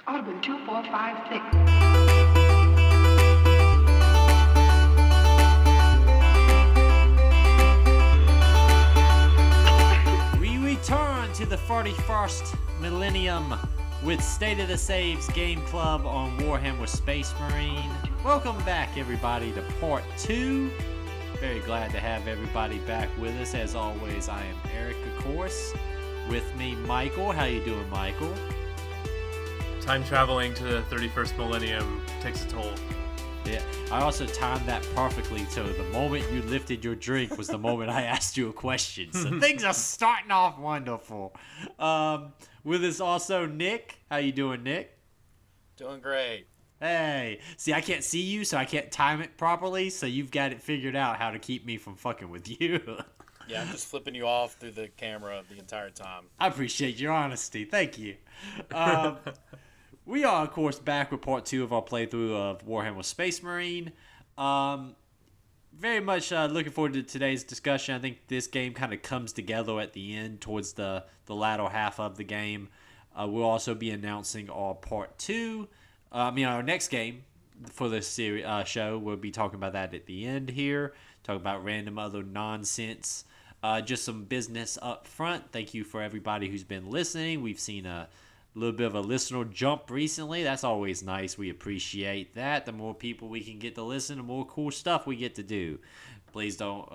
Audubon 2456. Return to the 41st Millennium with State of the Saves Game Club on Warhammer Space Marine. Welcome back, everybody, to part 2. Very glad to have everybody back with us. As always, I am Eric, of course. With me, Michael. How you doing, Michael? Time traveling to the 31st Millennium takes a toll. Yeah, I also timed that perfectly, so the moment you lifted your drink was the moment I asked you a question. So things are starting off wonderful. With us also Nick. How you doing, Nick? Doing great. Hey, see, I can't see you, so I can't time it properly, so you've got it figured out how to keep me from fucking with you. Yeah, I'm just flipping you off through the camera the entire time. I appreciate your honesty. Thank you. We are, of course, back with part 2 of our playthrough of Warhammer Space Marine. Very much looking forward to today's discussion. I think this game kind of comes together at the end, towards the latter half of the game. We'll also be announcing our part 2. Our next game for this series show. We'll be talking about that at the end here. Talking about random other nonsense. Just some business up front. Thank you for everybody who's been listening. We've seen a little bit of a listener jump recently. That's always nice. We appreciate that. The more people we can get to listen, the more cool stuff we get to do. Please don't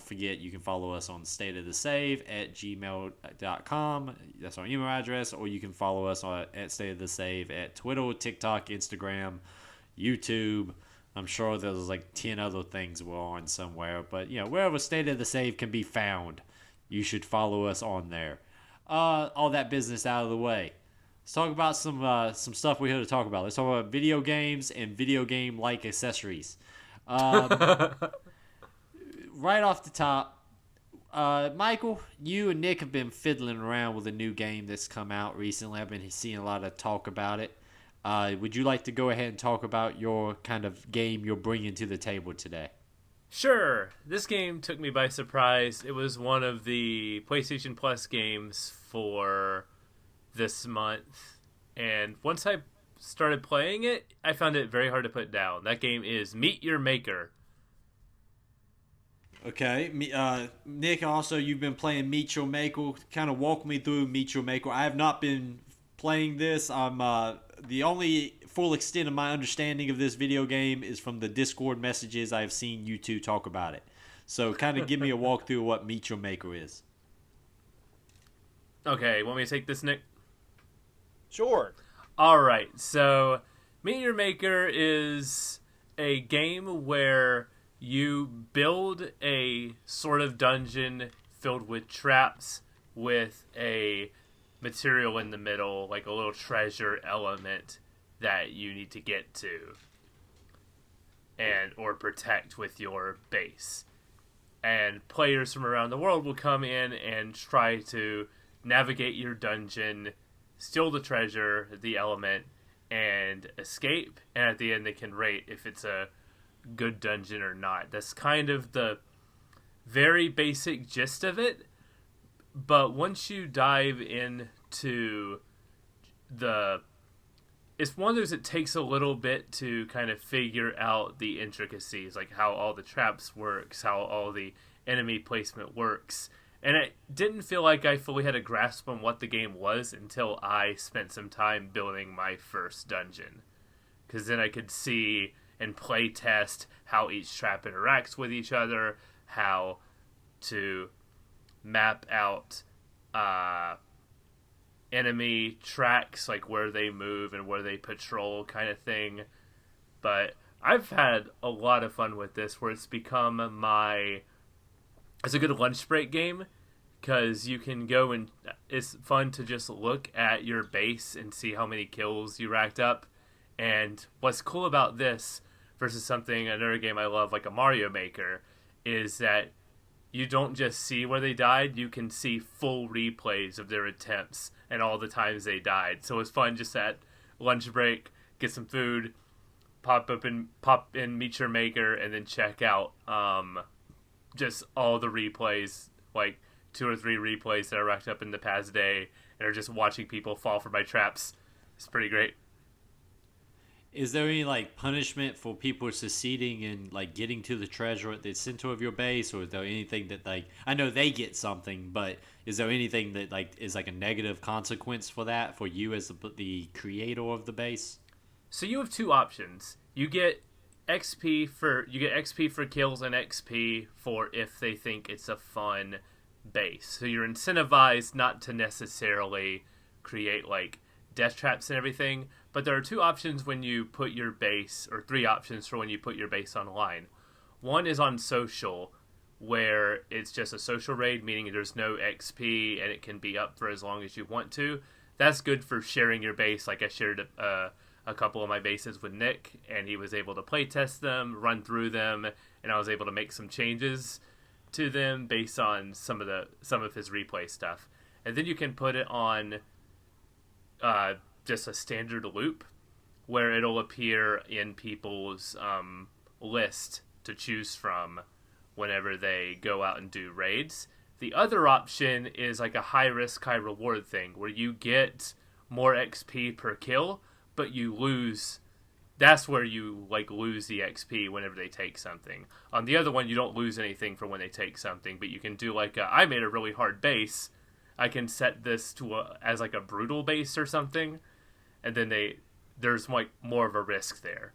forget you can follow us on stateofthesave@gmail.com. That's our email address, or you can follow us at stateofthesave at Twitter, TikTok, Instagram, YouTube. I'm sure there's like 10 other things we're on somewhere, but wherever State of the Save can be found, you should follow us on there. All that business out of the way. Let's talk about some stuff we're here to talk about. Let's talk about video games and video game-like accessories. Right off the top, Michael, you and Nick have been fiddling around with a new game that's come out recently. I've been seeing a lot of talk about it. Would you like to go ahead and talk about your kind of game you're bringing to the table today? Sure. This game took me by surprise. It was one of the PlayStation Plus games for this month. And once I started playing it, I found it very hard to put down. That game is Meet Your Maker. Okay. Nick, also, you've been playing Meet Your Maker. Kind of walk me through Meet Your Maker. I have not been playing this. I'm the only full extent of my understanding of this video game is from the Discord messages I've seen you two talk about it. So kind of give me a walkthrough of what Meet Your Maker is. Okay, want me to take this, Nick? Sure. All right, so Meet Your Maker is a game where you build a sort of dungeon filled with traps with a material in the middle, like a little treasure element that you need to get to or protect with your base. And players from around the world will come in and try to navigate your dungeon, steal the treasure, the element, and escape. And at the end they can rate if it's a good dungeon or not. That's kind of the very basic gist of it. But once you dive into it's one of those that takes a little bit to kind of figure out the intricacies, like how all the traps works, how all the enemy placement works. And it didn't feel like I fully had a grasp on what the game was until I spent some time building my first dungeon. Because then I could see and play test how each trap interacts with each other, how to map out enemy tracks, like where they move and where they patrol kind of thing. But I've had a lot of fun with this, where it's become it's a good lunch break game, because you can go and it's fun to just look at your base and see how many kills you racked up. And what's cool about this versus another game I love, like a Mario Maker, is that you don't just see where they died, you can see full replays of their attempts and all the times they died. So it's fun just at lunch break, get some food, pop in Meet Your Maker, and then check out just all the replays, like 2 or 3 replays that are racked up in the past day, and are just watching people fall for my traps It's pretty great. Is there any like punishment for people succeeding in like getting to the treasure at the center of your base, or is there anything that like I know they get something, but is there anything that like is like a negative consequence for that for you as the creator of the base? So you have two options. You get XP for kills and XP for if they think it's a fun base. So you're incentivized not to necessarily create like death traps and everything, but there are two options when you put your base, or three options for when you put your base online. One is on social, where it's just a social raid, meaning there's no XP and it can be up for as long as you want to. That's good for sharing your base. Like I shared a couple of my bases with Nick, and he was able to play test them, run through them, and I was able to make some changes to them based on some of his replay stuff. And then you can put it on just a standard loop, where it'll appear in people's list to choose from whenever they go out and do raids. The other option is like a high risk, high reward thing, where you get more XP per kill, but you lose. That's where you like lose the XP whenever they take something. On the other one, you don't lose anything for when they take something, but you can do like I made a really hard base. I can set this to as like a brutal base or something, and then there's like more of a risk there.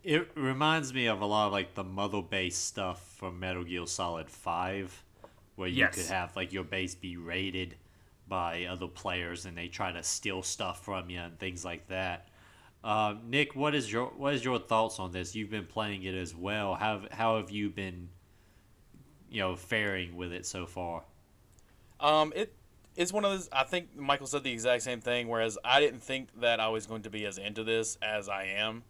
It reminds me of a lot of like the mother base stuff from Metal Gear Solid 5, where you could have like your base be raided by other players and they try to steal stuff from you and things like that. Nick, what is your thoughts on this? You've been playing it as well. How have you been, faring with it so far? It's one of those. I think Michael said the exact same thing. Whereas I didn't think that I was going to be as into this as I am.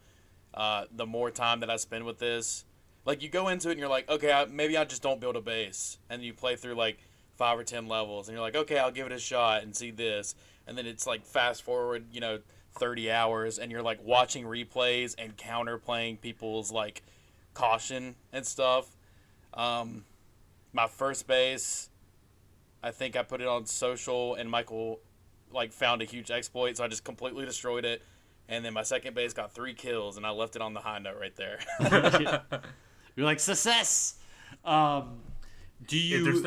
The more time that I spend with this, like you go into it and you're like, okay, maybe I just don't build a base, and you play through like 5 or 10 levels, and you're like, okay, I'll give it a shot and see this, and then it's like fast forward, 30 hours, and you're like watching replays and counter playing people's like caution and stuff. My first base, I think I put it on social, and Michael like found a huge exploit, so I just completely destroyed it. And then my second base got 3 kills, and I left it on the high note right there. You're like, success. There's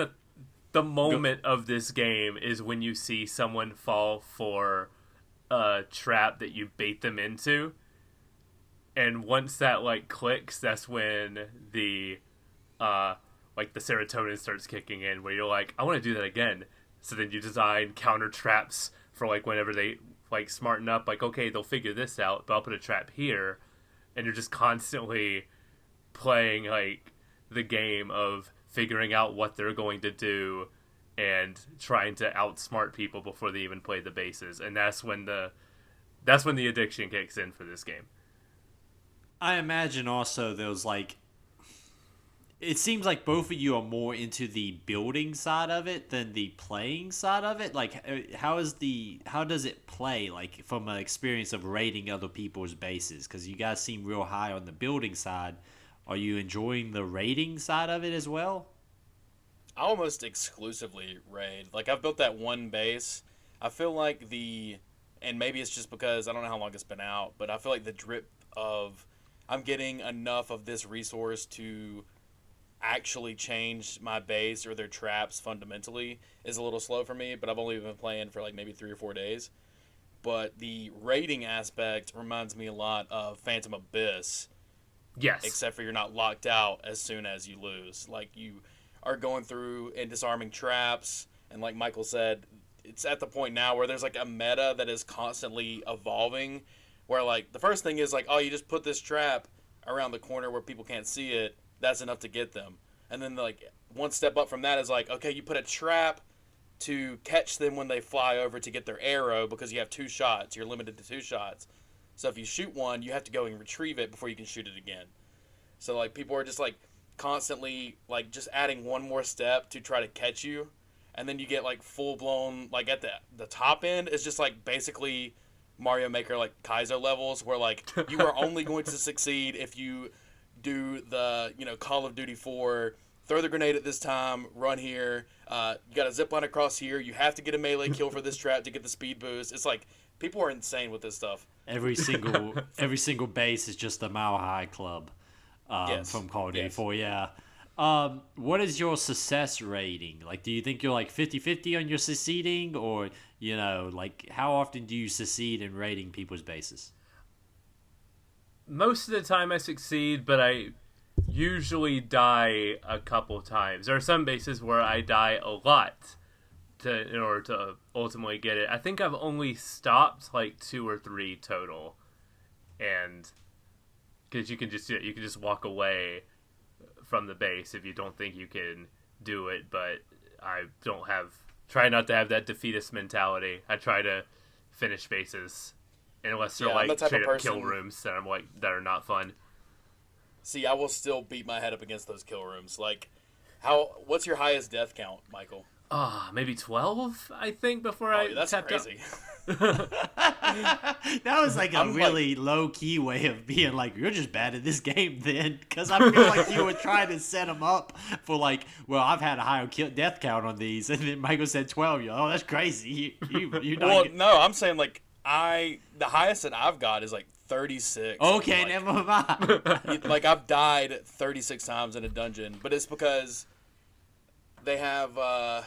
the moment of this game is when you see someone fall for a trap that you bait them into, and once that like clicks, that's when the like the serotonin starts kicking in, where you're like, I want to do that again. So then you design counter traps for like whenever they like smarten up, like, okay, they'll figure this out, but I'll put a trap here, and you're just constantly playing like the game of figuring out what they're going to do and trying to outsmart people before they even play the bases. And that's when the addiction kicks in for this game. I imagine also there's like, it seems like both of you are more into the building side of it than the playing side of it. Like, how does it play, like, from an experience of raiding other people's bases? Because you guys seem real high on the building side. Are you enjoying the raiding side of it as well? I almost exclusively raid. Like, I've built that one base. I feel like and maybe it's just because I don't know how long it's been out, but I feel like the drip of I'm getting enough of this resource to actually change my base or their traps fundamentally is a little slow for me, but I've only been playing for like maybe 3 or 4 days. But the raiding aspect reminds me a lot of Phantom Abyss. Yes. Except for you're not locked out as soon as you lose. Like, you are going through and disarming traps, and like Michael said, it's at the point now where there's like a meta that is constantly evolving, where like the first thing is like, oh, you just put this trap around the corner where people can't see it, that's enough to get them. And then like one step up from that is like, okay, you put a trap to catch them when they fly over to get their arrow, because you have 2 shots, you're limited to 2 shots. So if you shoot one, you have to go and retrieve it before you can shoot it again. So like people are just like constantly like just adding one more step to try to catch you, and then you get like full blown, like at the top end is just like basically Mario Maker like Kaizo levels, where like you are only going to succeed if you do the Call of Duty 4, throw the grenade at this time, run here, you got to zip line across here, you have to get a melee kill for this trap to get the speed boost. It's like People are insane with this stuff. Every single base is just a Mile High Club Yes. from Call of Duty Yes. 4, yeah. What is your success rating? Like, do you think you're like 50-50 on your succeeding, or, like, how often do you succeed in raiding people's bases? Most of the time I succeed, but I usually die a couple times. There are some bases where I die a lot in order to ultimately get it. I think I've only stopped like 2 or 3 total, and because you can just walk away from the base if you don't think you can do it. But I try not to have that defeatist mentality. I try to finish bases unless they're I'm the like type of straight up person- kill rooms that that are not fun. See, I will still beat my head up against those kill rooms. Like, what's your highest death count, Michael? Maybe 12, I think, before Oh, I that's tapped out. crazy. That was like a I'm really low-key way of being like, you're just bad at this game then, because I feel like you were trying to set them up for like, well, I've had a higher death count on these, and then Michael said 12. You're, oh, that's crazy. You not Well, no, I'm saying like the highest that I've got is like 36. Okay, Like, never mind. like I've died 36 times in a dungeon, but it's because they have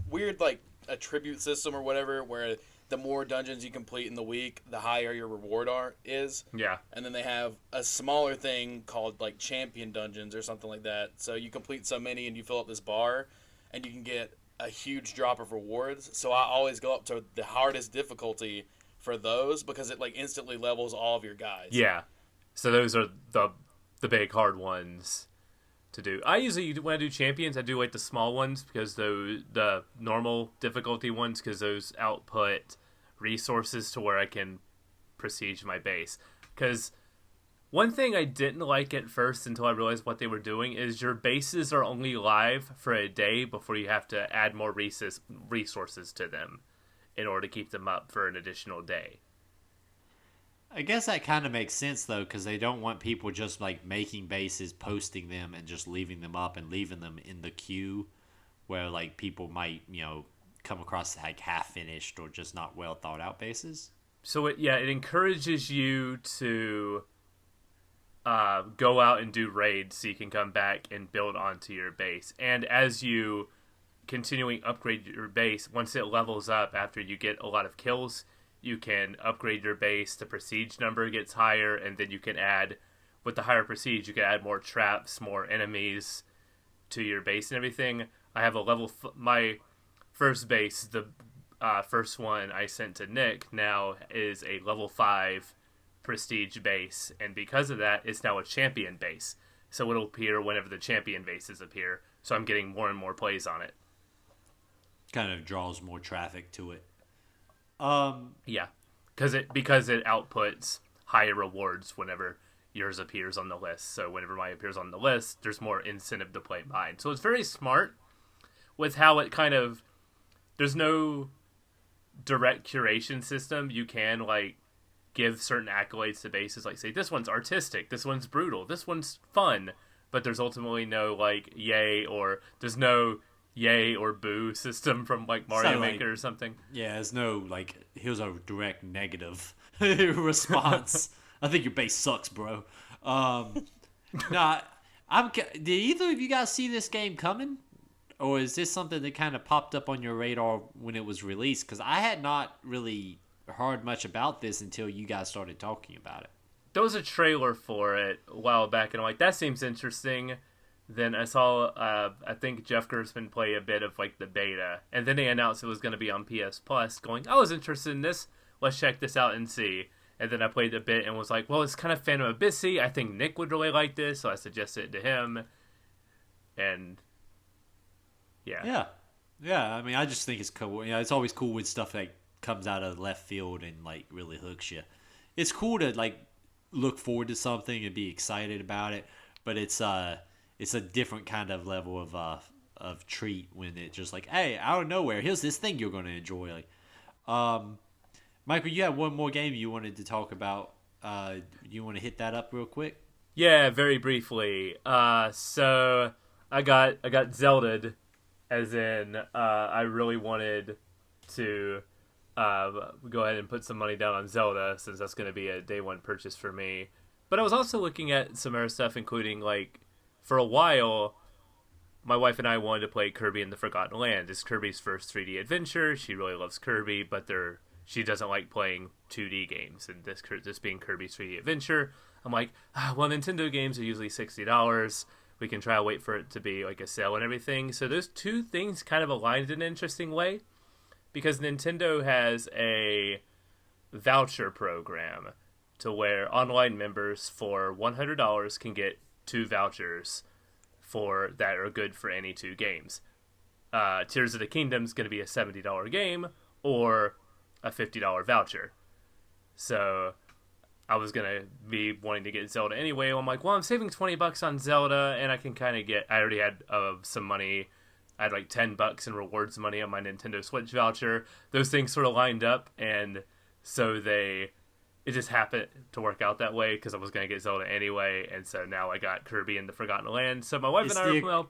weird like attribute system or whatever, where the more dungeons you complete in the week, the higher your reward is. Yeah. And then they have a smaller thing called like champion dungeons or something like that. So you complete so many and you fill up this bar, and you can get a huge drop of rewards. So I always go up to the hardest difficulty for those, because it like instantly levels all of your guys. Yeah. So those are the big hard ones to do. I usually, when I do champions, I do like the small ones, because the normal difficulty ones, because those output resources to where I can prestige my base. Because one thing I didn't like at first until I realized what they were doing is your bases are only live for a day before you have to add more resources to them in order to keep them up for an additional day. I guess that kind of makes sense, though, because they don't want people just like making bases, posting them, and just leaving them up and leaving them in the queue, where like people might, come across like half-finished or just not well thought out bases. So it encourages you to go out and do raids so you can come back and build onto your base. And as you continuing upgrade your base, once it levels up after you get a lot of kills, you can upgrade your base. The prestige number gets higher, and then you can add, with the higher prestige, you can add more traps, more enemies to your base and everything. I have a my first base, the first one I sent to Nick, now is a level 5 prestige base, and because of that, it's now a champion base. So it'll appear whenever the champion bases appear, so I'm getting more and more plays on it. Kind of draws more traffic to it. Yeah, because it outputs higher rewards whenever yours appears on the list. So whenever mine appears on the list, there's more incentive to play mine. So it's very smart with how it kind of, there's no direct curation system. You can like give certain accolades to bases, like say this one's artistic, this one's brutal, this one's fun, but there's ultimately no like yay, or there's no yay or boo system from like Mario Maker or something. Yeah, there's no like, here's a direct negative response. I think your base sucks, bro. Nah, did either of you guys see this game coming, or is this something that kind of popped up on your radar when it was released? Because I had not really heard much about this until you guys started talking about it. There was a trailer for it a while back, and I'm like, that seems interesting. Then I saw, I think Jeff Gerstmann play a bit of like the beta, and then they announced it was going to be on PS Plus. Going, I was interested in this. Let's check this out and see. And then I played a bit and was like, well, it's kind of Phantom Abyssy. I think Nick would really like this, so I suggested it to him. And yeah. I mean, I just think it's cool. It's always cool when stuff like comes out of left field and like really hooks you. It's cool to like look forward to something and be excited about it, but it's a different kind of level of treat when it just like, hey, out of nowhere, here's this thing you're going to enjoy. Like, Michael, you had one more game you wanted to talk about. You want to hit that up real quick? Yeah, very briefly. So I got Zelda'd, as in I really wanted to go ahead and put some money down on Zelda, since that's going to be a day one purchase for me. But I was also looking at some other stuff, including, like, for a while, my wife and I wanted to play Kirby and the Forgotten Land. It's Kirby's first 3D adventure. She really loves Kirby, but she doesn't like playing 2D games. And this being Kirby's 3D adventure, I'm like, well, Nintendo games are usually $60. We can try to wait for it to be like a sale and everything. So those two things kind of aligned in an interesting way, because Nintendo has a voucher program to where online members for $100 can get 2 vouchers that are good for any 2 games. Tears of the Kingdom is going to be a $70 game or a $50 voucher. So I was going to be wanting to get Zelda anyway. I'm like, well, I'm saving $20 on Zelda, and I can kind of I already had some money. I had like $10 in rewards money on my Nintendo Switch voucher. Those things sort of lined up, and so it just happened to work out that way, because I was going to get Zelda anyway, and so now I got Kirby and the Forgotten Land. So my wife and I are,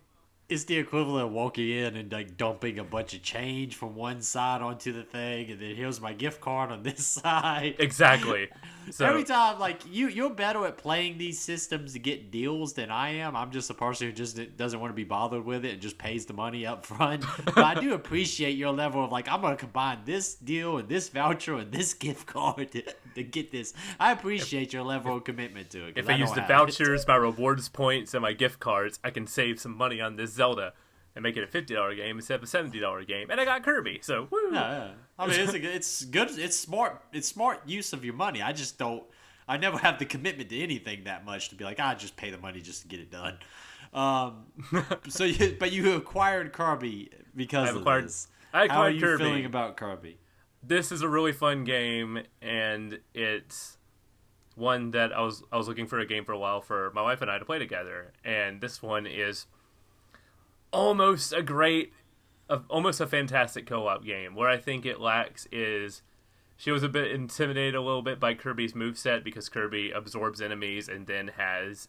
it's the equivalent of walking in and like dumping a bunch of change from one side onto the thing, and then here's my gift card on this side. Exactly. So every time, like, you're better at playing these systems to get deals than I am. I'm just a person who just doesn't want to be bothered with it and just pays the money up front. But I do appreciate your level of, like, I'm going to combine this deal and this voucher and this gift card to get this. I appreciate your level of commitment to it. If I use the vouchers, my rewards points, and my gift cards, I can save some money on this Zelda and make it a $50 game instead of a $70 game, and I got Kirby. So woo. Yeah. I mean, it's good. It's smart. It's smart use of your money. I just don't. I never have the commitment to anything that much to be like, I just pay the money just to get it done. But you acquired Kirby because of this. I acquired How are you Kirby. feeling about Kirby? This is a really fun game, and it's one that I was looking for a game for a while for my wife and I to play together, and this one is almost a fantastic co-op game. Where I think it lacks is she was a bit intimidated a little bit by Kirby's moveset, because Kirby absorbs enemies and then has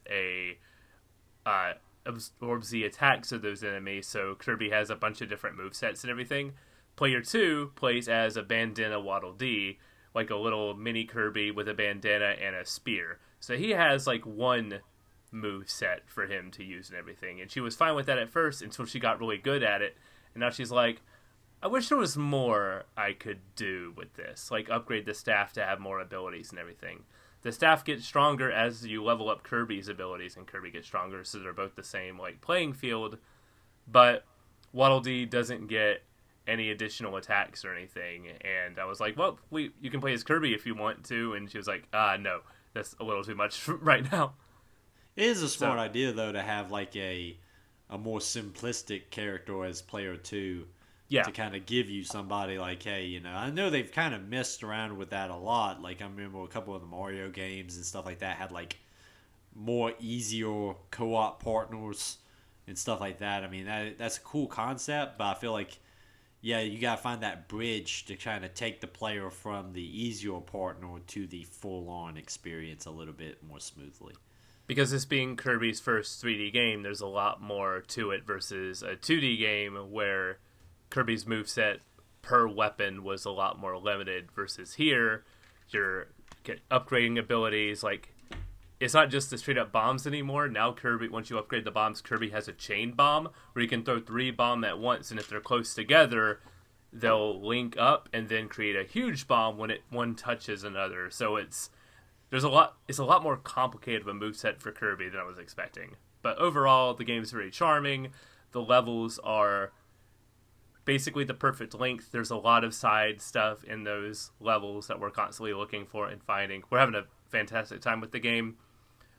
absorbs the attacks of those enemies, so Kirby has a bunch of different movesets and everything. Player 2 plays as a bandana Waddle Dee, like a little mini Kirby with a bandana and a spear. So he has like one move set for him to use and everything, and she was fine with that at first until she got really good at it, and now she's like, I wish there was more I could do with this, like upgrade the staff to have more abilities and everything. The staff gets stronger as you level up Kirby's abilities, and Kirby gets stronger, so they're both the same like playing field, but Waddle Dee doesn't get any additional attacks or anything. And I was like, well, you can play as Kirby if you want to, and she was like, no, that's a little too much right now. It is a smart idea, though, to have like a more simplistic character as player 2. Yeah. To kind of give you somebody like, hey, I know they've kind of messed around with that a lot. Like, I remember a couple of the Mario games and stuff like that had like more easier co-op partners and stuff like that. I mean, that's a cool concept, but I feel like, yeah, you got to find that bridge to kind of take the player from the easier partner to the full-on experience a little bit more smoothly. Because this being Kirby's first 3D game, there's a lot more to it versus a 2D game where Kirby's moveset per weapon was a lot more limited, versus here, you're upgrading abilities. Like, it's not just the straight-up bombs anymore. Now Kirby, once you upgrade the bombs, Kirby has a chain bomb where you can throw 3 bombs at once, and if they're close together, they'll link up and then create a huge bomb when one touches another. So it's a lot more complicated of a moveset for Kirby than I was expecting. But overall, the game's very charming. The levels are basically the perfect length. There's a lot of side stuff in those levels that we're constantly looking for and finding. We're having a fantastic time with the game.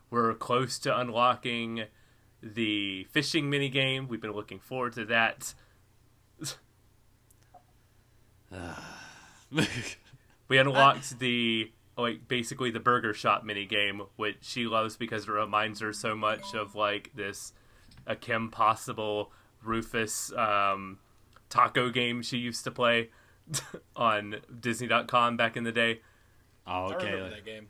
We're close to unlocking the fishing minigame. We've been looking forward to that. We unlocked basically the burger shop minigame, which she loves because it reminds her so much of like a Kim Possible Rufus taco game she used to play on Disney.com back in the day. Oh, okay. I remember that game.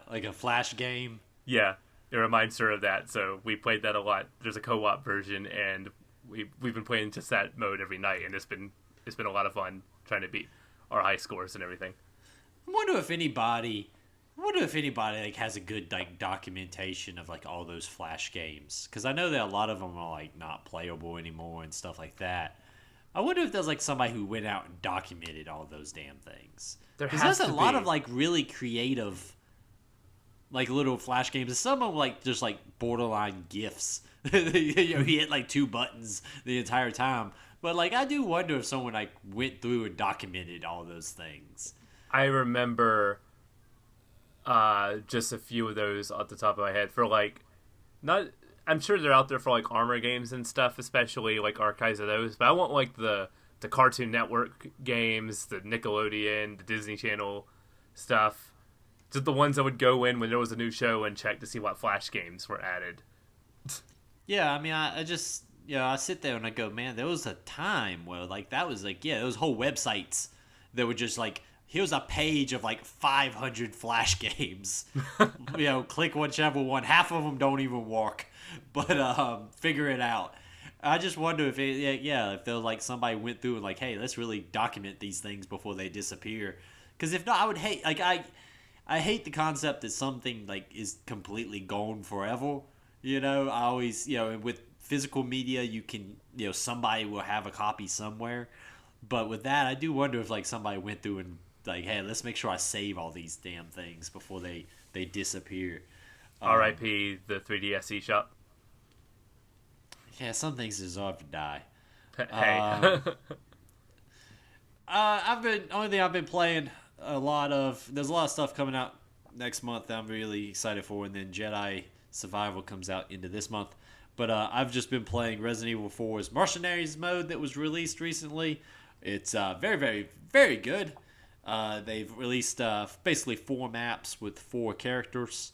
Like a flash game. Yeah, it reminds her of that. So we played that a lot. There's a co-op version, and we've been playing just that mode every night, and it's been a lot of fun trying to beat our high scores and everything. I wonder if anybody like has a good like documentation of like all those Flash games, because I know that a lot of them are like not playable anymore and stuff like that. I wonder if there's like somebody who went out and documented all those damn things. There's a lot of like really creative like little Flash games. Some of them like just like borderline GIFs. You know, he hit like 2 buttons the entire time. But like I do wonder if someone like went through and documented all those things. I remember just a few of those off the top of my head for like not. I'm sure they're out there for like armor games and stuff, especially like archives of those. But I want like the Cartoon Network games, the Nickelodeon, the Disney Channel stuff. Just the ones that would go in when there was a new show and check to see what Flash games were added. Yeah, I mean, I just, you know, I sit there and I go, man, there was a time where like that was like, yeah, those whole websites that were just like, here's a page of like 500 Flash games. You know, click whichever one. Half of them don't even work, but figure it out. I just wonder if if there like somebody went through and like, hey, let's really document these things before they disappear. Because if not, I would hate like I hate the concept that something like is completely gone forever. You know, I always, you know, with physical media, you can, you know, somebody will have a copy somewhere. But with that, I do wonder if like somebody went through and like, hey, let's make sure I save all these damn things before they disappear. R.I.P. the 3DS eShop. Yeah, some things deserve to die. Hey. Only thing I've been playing there's a lot of stuff coming out next month that I'm really excited for, and then Jedi Survival comes out into this month. But I've just been playing Resident Evil 4's Mercenaries mode that was released recently. It's very, very, very good. They've released basically 4 maps with 4 characters.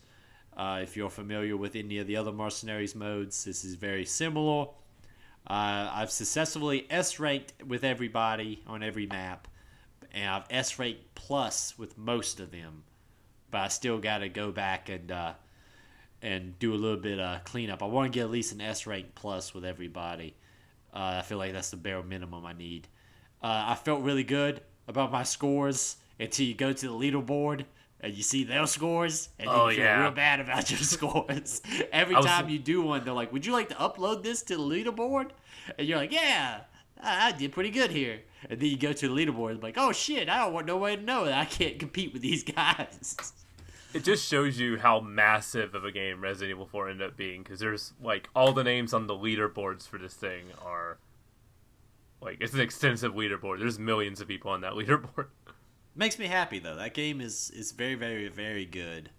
If you're familiar with any of the other Mercenaries modes, this is very similar. I've successfully S-ranked with everybody on every map, and I've S-ranked plus with most of them. But I still got to go back and do a little bit of cleanup. I want to get at least an S-rank plus with everybody. I feel like that's the bare minimum I need. I felt really good about my scores until you go to the leaderboard and you see their scores, and then you feel real bad about your scores. Every time you do one, they're like, would you like to upload this to the leaderboard? And you're like, yeah, I did pretty good here. And then you go to the leaderboard and like, oh shit, I don't want nobody to know that I can't compete with these guys. It just shows you how massive of a game Resident Evil 4 ended up being, because there's like all the names on the leaderboards for this thing are like, it's an extensive leaderboard. There's millions of people on that leaderboard. Makes me happy though. That game is very, very, very good.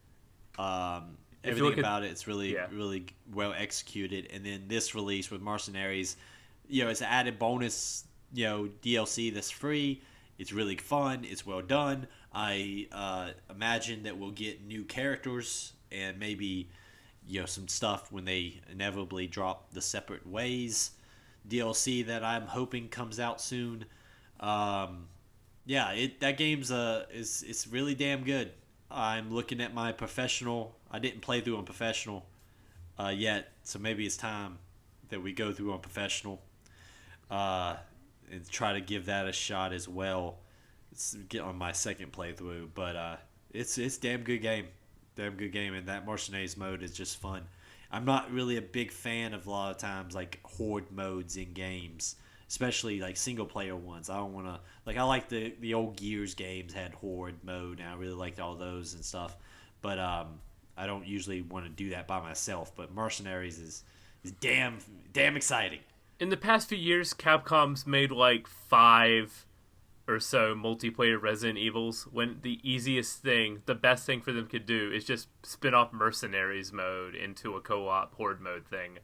Everything about it's really really well executed. And then this release with Mercenaries, you know, it's an added bonus, you know, DLC that's free. It's really fun. It's well done. I imagine that we'll get new characters and maybe, you know, some stuff when they inevitably drop the Separate Ways DLC that I'm hoping comes out soon. That game's it's really damn good. I'm looking at my professional. I didn't play through on professional yet, so maybe it's time that we go through on professional and try to give that a shot as well. Get on my second playthrough, but it's damn good game, and that Mercenaries mode is just fun. I'm not really a big fan of a lot of times like horde modes in games, especially like single player ones. I don't want to like, I like the old Gears games had horde mode, and I really liked all those and stuff, but I don't usually want to do that by myself. But Mercenaries is damn exciting. In the past few years, Capcom's made like 5 or so multiplayer Resident Evils, when the easiest thing, the best thing for them could do is just spin off Mercenaries mode into a co-op horde mode thing.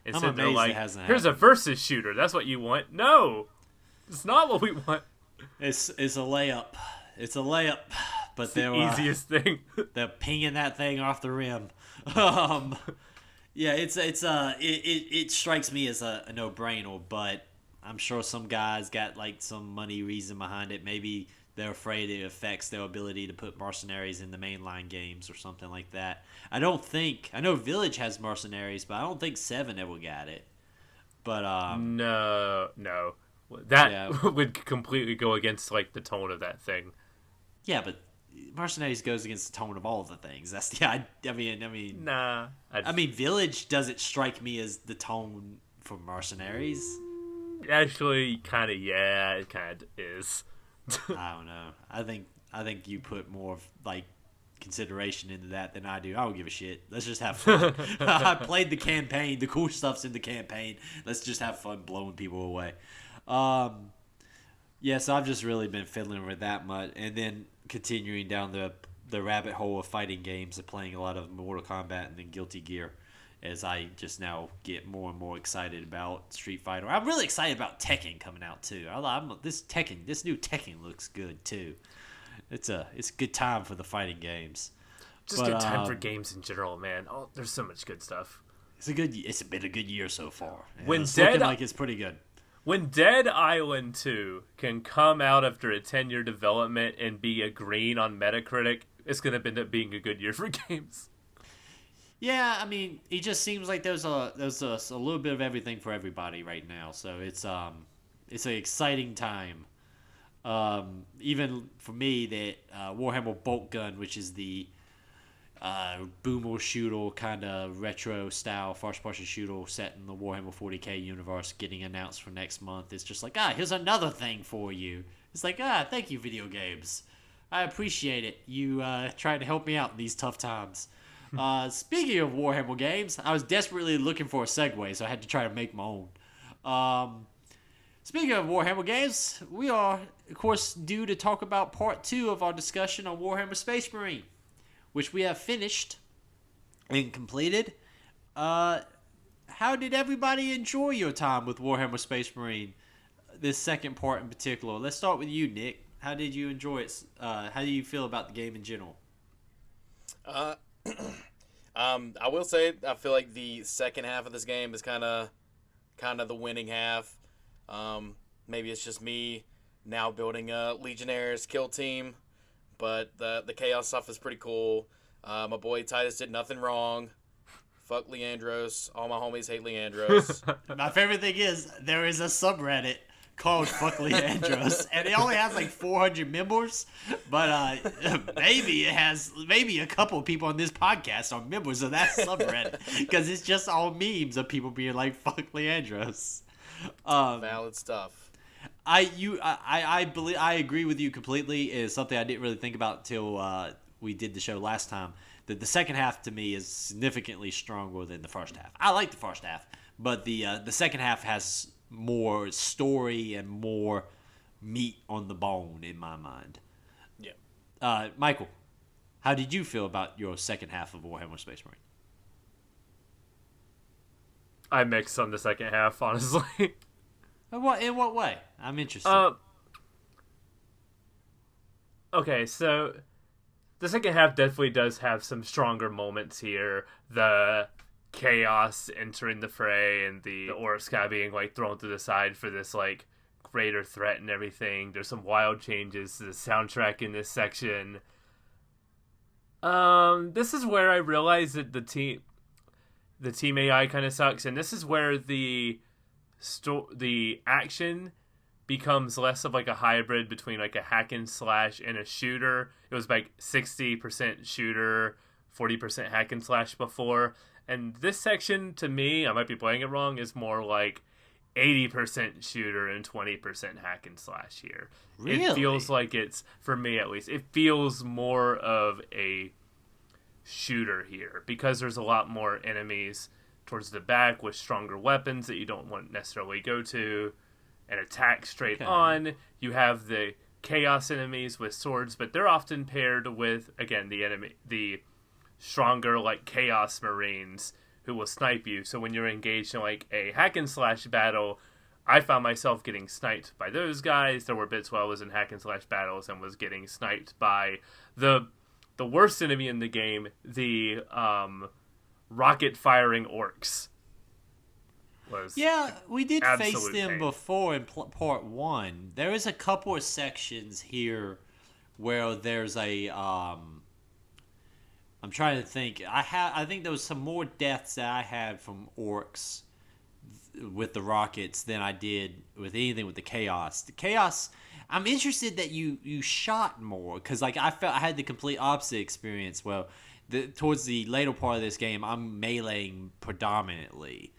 Instead they're like, here's a versus shooter, that's what you want. No! It's not what we want. It's a layup. It's a layup. But it's the easiest thing. They're pinging that thing off the rim. Yeah, it strikes me as a no-brainer, but I'm sure some guys got like some money reason behind it. Maybe they're afraid it affects their ability to put Mercenaries in the mainline games or something like that. I know Village has Mercenaries, but I don't think 7 ever got it. But no. That would completely go against like the tone of that thing. Yeah, but Mercenaries goes against the tone of all of the things. That's the I mean. Nah. I mean, Village doesn't strike me as the tone for Mercenaries. Actually, kind of, yeah, it kind of is. I don't know. I think you put more like consideration into that than I do. I don't give a shit. Let's just have fun. I played the campaign. The cool stuff's in the campaign. Let's just have fun blowing people away. Yeah, so I've just really been fiddling with that much, and then continuing down the rabbit hole of fighting games and playing a lot of Mortal Kombat and then Guilty Gear, as I just now get more and more excited about Street Fighter. I'm really excited about Tekken coming out too. This new Tekken looks good too. It's a good time for the fighting games. Just good time for games in general, man. Oh, there's so much good stuff. It's been a good year so far. It's pretty good. When Dead Island 2 can come out after a 10-year development and be a green on Metacritic, it's going to end up being a good year for games. Yeah, I mean, it just seems like there's a little bit of everything for everybody right now. So it's an exciting time. Even for me, that Warhammer Bolt Gun, which is the boomer shooter kind of retro style first-person shooter set in the Warhammer 40k universe, getting announced for next month. It's just like, here's another thing for you. It's like, thank you, video games. I appreciate it. You tried to help me out in these tough times. Speaking of Warhammer games, I was desperately looking for a segue, so I had to try to make my own. Speaking of Warhammer games, we are, of course, due to talk about part 2 of our discussion on Warhammer Space Marine, which we have finished and completed. How did everybody enjoy your time with Warhammer Space Marine? This second part in particular. Let's start with you, Nick. How did you enjoy it? How do you feel about the game in general? I will say I feel like the second half of this game is kind of the winning half. Maybe it's just me now building a Legionnaires kill team. But the Chaos stuff is pretty cool. My boy Titus did nothing wrong. Fuck Leandros. All my homies hate Leandros. My favorite thing is there is a subreddit called Fuck Leandros, and it only has like 400 members. But maybe a couple of people on this podcast are members of that subreddit, because it's just all memes of people being like Fuck Leandros. Valid stuff. I believe I agree with you completely. It's something I didn't really think about until we did the show last time. That the second half to me is significantly stronger than the first half. I like the first half, but the second half has more story and more meat on the bone in my mind. Yeah. Michael, how did you feel about your second half of Warhammer Space Marine? I mixed on the second half, honestly. In what way? I'm interested. Okay, so the second half definitely does have some stronger moments here. The chaos entering the fray and the Orcs kind of being like thrown to the side for this like greater threat and everything. There's some wild changes to the soundtrack in this section. This is where I realized that the team AI kind of sucks, and this is where the action becomes less of like a hybrid between like a hack and slash and a shooter. It was like 60% shooter, 40% hack and slash before. And this section, to me, I might be playing it wrong, is more like 80% shooter and 20% hack and slash here. Really? It feels like it's, for me at least, it feels more of a shooter here because there's a lot more enemies towards the back with stronger weapons that you don't want to necessarily go to and attack straight on. You have the chaos enemies with swords, but they're often paired with, again, the stronger like chaos marines who will snipe you. So when you're engaged in like a hack and slash battle, I found myself getting sniped by those guys. There were bits where I was in hack and slash battles and was getting sniped by the worst enemy in the game, the rocket firing orcs. We did face them pain. before in part 1. There is a couple of sections here where there's a I'm trying to think. I think there was some more deaths that I had from orcs with the rockets than I did with anything with the chaos. The chaos, I'm interested that you shot more, because like I felt I had the complete opposite experience. Well, towards the later part of this game, I'm meleeing predominantly,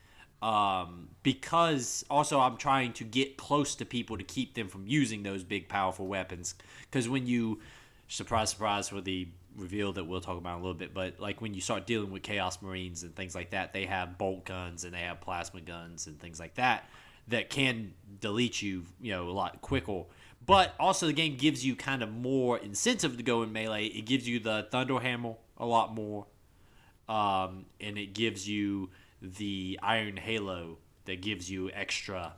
because also I'm trying to get close to people to keep them from using those big powerful weapons. Because when you, surprise for the reveal that we'll talk about in a little bit, but like when you start dealing with Chaos Marines and things like that, they have bolt guns and they have plasma guns and things like that can delete you, a lot quicker. But also the game gives you kind of more incentive to go in melee. It gives you the Thunder Hammer a lot more, and it gives you the Iron Halo that gives you extra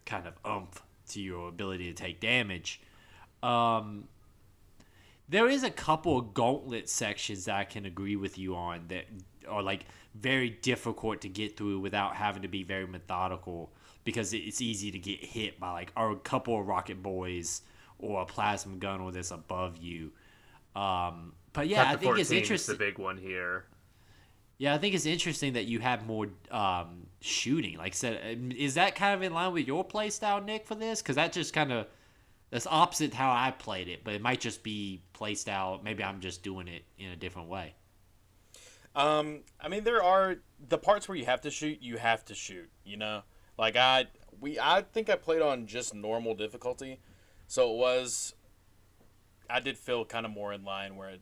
kind of oomph to your ability to take damage. There is a couple of gauntlet sections that I can agree with you on that are like very difficult to get through without having to be very methodical, because it's easy to get hit by like a couple of rocket boys or a plasma gun or this above you. But yeah, I think it's interesting. The big one here. Yeah, I think it's interesting that you have more shooting. Like I said, is that kind of in line with your play style, Nick, for this? Because that just kind of, that's opposite how I played it, but it might just be play style. Maybe I'm just doing it in a different way. I mean, there are the parts where you have to shoot. Like I think I played on just normal difficulty, so I did feel kind of more in line where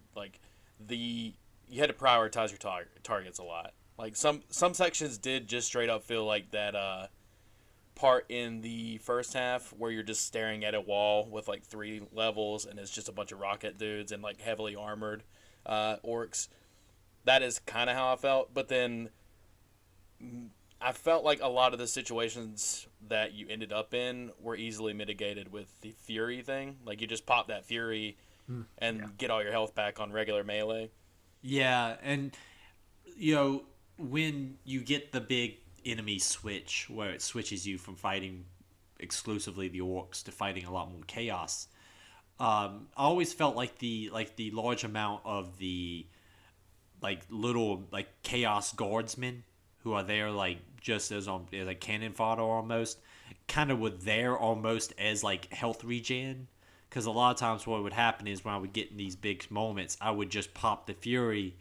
you had to prioritize your targets a lot. Like some sections did just straight up feel like that part in the first half where you're just staring at a wall with like 3 levels and it's just a bunch of rocket dudes and like heavily armored orcs. That is kind of how I felt. But then I felt like a lot of the situations that you ended up in were easily mitigated with the Fury thing. Like you just pop that Fury and get all your health back on regular melee. Yeah, and when you get the big enemy switch where it switches you from fighting exclusively the orcs to fighting a lot more chaos, I always felt like the large amount of the little chaos guardsmen who are there just as cannon fodder almost, kind of were there almost as health regen. Because a lot of times what would happen is when I would get in these big moments, I would just pop the Fury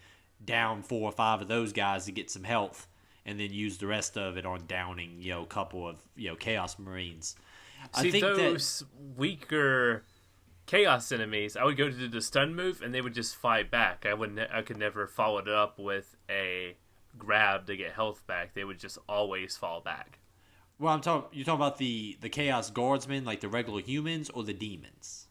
down 4 or 5 of those guys to get some health, and then use the rest of it on downing a couple of Chaos Marines. See, I think those weaker Chaos enemies, I would go to do the stun move and they would just fight back. I could never follow it up with a grab to get health back. They would just always fall back. Well, you're talking about the Chaos Guardsmen, like the regular humans, or the demons?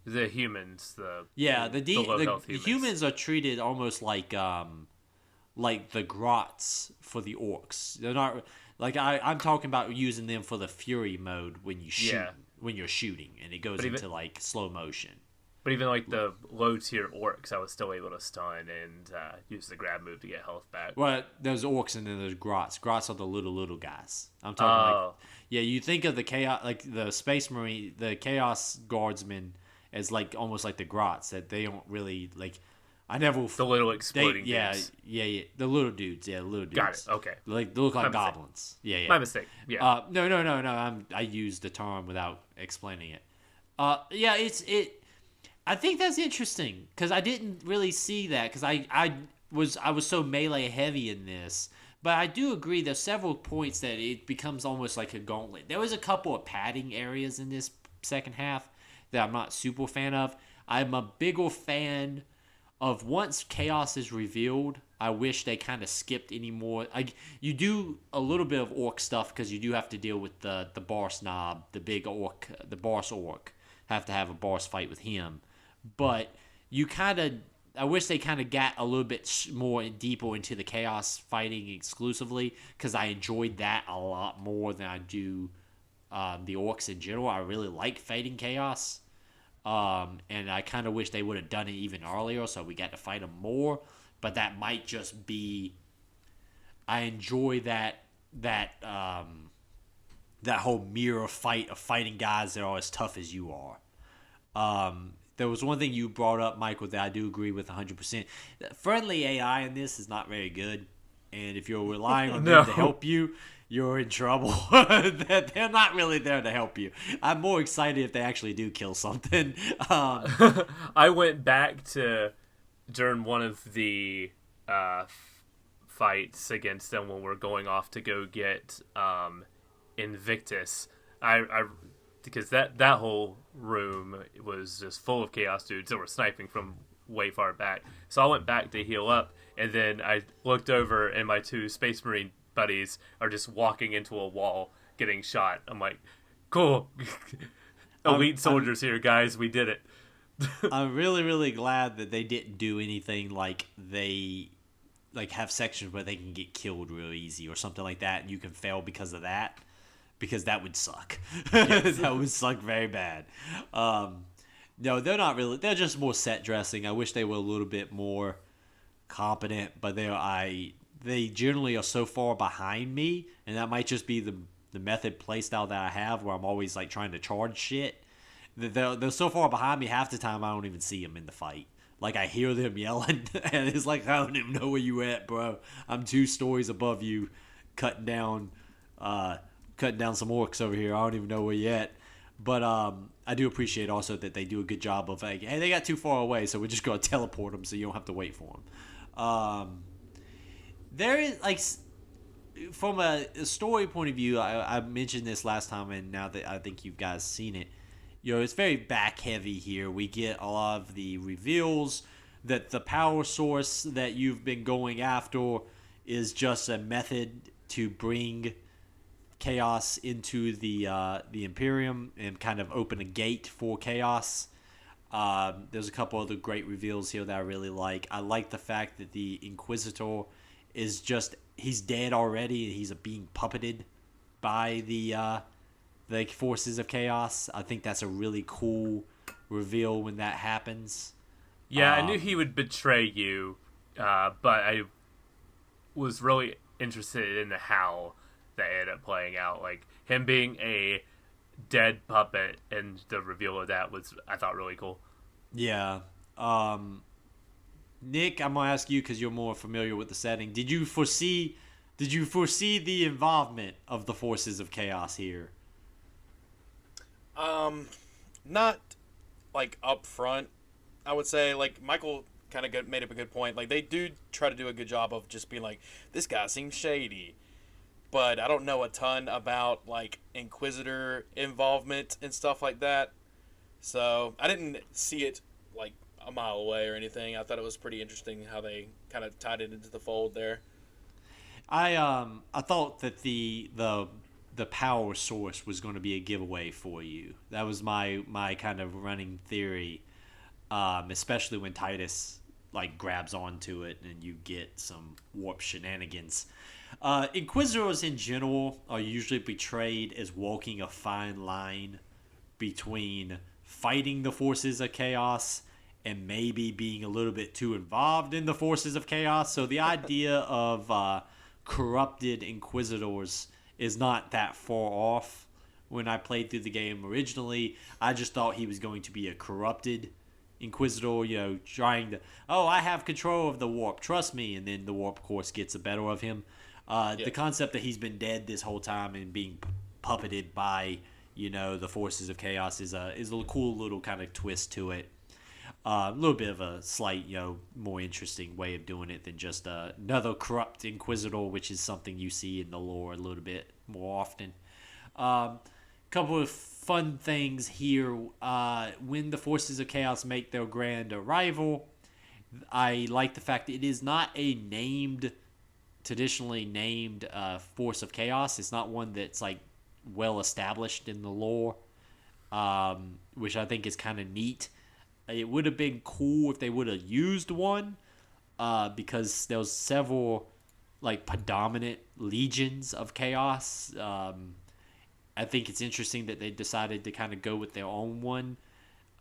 The humans, the low health the humans are treated almost like the grots for the orcs. They're not I'm talking about using them for the Fury mode when you shoot, when you're shooting, and it goes into slow motion. But even the low tier orcs, I was still able to stun and use the grab move to get health back. Well, there's orcs and then there's grots. Grots are the little guys. I'm talking you think of the chaos, the Space Marine, the Chaos Guardsmen as almost like the grots, that they don't really I never the little exploding dudes. Yeah, the little dudes. Yeah, the little dudes. Got it. Okay. They look like goblins. Yeah. My mistake. Yeah. No. I used the term without explaining it. I think that's interesting because I didn't really see that because I was so melee heavy in this. But I do agree there's several points that it becomes almost like a gauntlet. There was a couple of padding areas in this second half that I'm not super fan of. I'm a bigger fan of once chaos is revealed. I wish they kind of skipped any more. You do a little bit of orc stuff because you do have to deal with the boss knob, the big orc, the boss orc. Have to have a boss fight with him. But I wish they kind of got a little bit more deeper into the chaos fighting exclusively, because I enjoyed that a lot more than I do the orcs in general. I really like fighting chaos. And I kind of wish they would have done it even earlier so we got to fight them more. But that might just be, I enjoy that whole mirror fight of fighting guys that are as tough as you are. There was one thing you brought up, Michael, that I do agree with 100%. Friendly AI in this is not very good. And if you're relying on them to help you, you're in trouble. That they're not really there to help you. I'm more excited if they actually do kill something. I went back to during one of the fights against them when we're going off to go get Invictus. I because that whole room was just full of Chaos dudes that were sniping from way far back. So I went back to heal up, and then I looked over, and my 2 Space Marine buddies are just walking into a wall getting shot. I'm like, cool. Elite soldiers here, guys. We did it. I'm really, really glad that they didn't do anything like they have sections where they can get killed real easy or something like that, and you can fail because of that. Because that would suck. Yes. That would suck very bad. No, they're not really. They're just more set dressing. I wish they were a little bit more competent, but they generally are so far behind me, and that might just be the method playstyle that I have, where I'm always like trying to charge shit. They're so far behind me half the time I don't even see them in the fight. Like I hear them yelling, and it's like I don't even know where you at, bro. I'm 2 stories above you, cutting down some orcs over here. I don't even know where you at. But I do appreciate also that they do a good job of like, hey, they got too far away, so we're just going to teleport them so you don't have to wait for them. There is, like, from a story point of view, I mentioned this last time, and now that I think you guys seen it, it's very back heavy here. We get a lot of the reveals that the power source that you've been going after is just a method to bring chaos into the Imperium and kind of open a gate for chaos. There's a couple other great reveals here that I really like. I like the fact that the Inquisitor is he's dead already. He's being puppeted by the forces of chaos. I think that's a really cool reveal when that happens. Yeah, I knew he would betray you, but I was really interested in how that ended up playing out. Like, him being a dead puppet and the reveal of that was, I thought, really cool. Yeah. Nick, I'm going to ask you because you're more familiar with the setting. Did you foresee the involvement of the forces of chaos here? Not like up front, I would say. Like Michael kind of made up a good point. Like they do try to do a good job of just being like, this guy seems shady, but I don't know a ton about like Inquisitor involvement and stuff like that. So I didn't see it like a mile away or anything. I thought it was pretty interesting how they kind of tied it into the fold there. I thought that the power source was going to be a giveaway for you. That was my kind of running theory, especially when Titus like grabs onto it and you get some warp shenanigans. Inquisitors in general are usually portrayed as walking a fine line between fighting the forces of chaos and maybe being a little bit too involved in the forces of chaos. So the idea of corrupted Inquisitors is not that far off. When I played through the game originally, I just thought he was going to be a corrupted Inquisitor, trying to, I have control of the warp, trust me, and then the warp, of course, gets the better of him. The concept that he's been dead this whole time and being puppeted by, the forces of chaos is a cool little kind of twist to it. A little bit of a slight, more interesting way of doing it than just another corrupt Inquisitor, which is something you see in the lore a little bit more often. Couple of fun things here. When the forces of chaos make their grand arrival, I like the fact that it is not a traditionally named force of chaos. It's not one that's like well established in the lore, which I think is kind of neat. It would have been cool if they would have used one, because there was several like predominant legions of chaos. I think it's interesting that they decided to kind of go with their own one.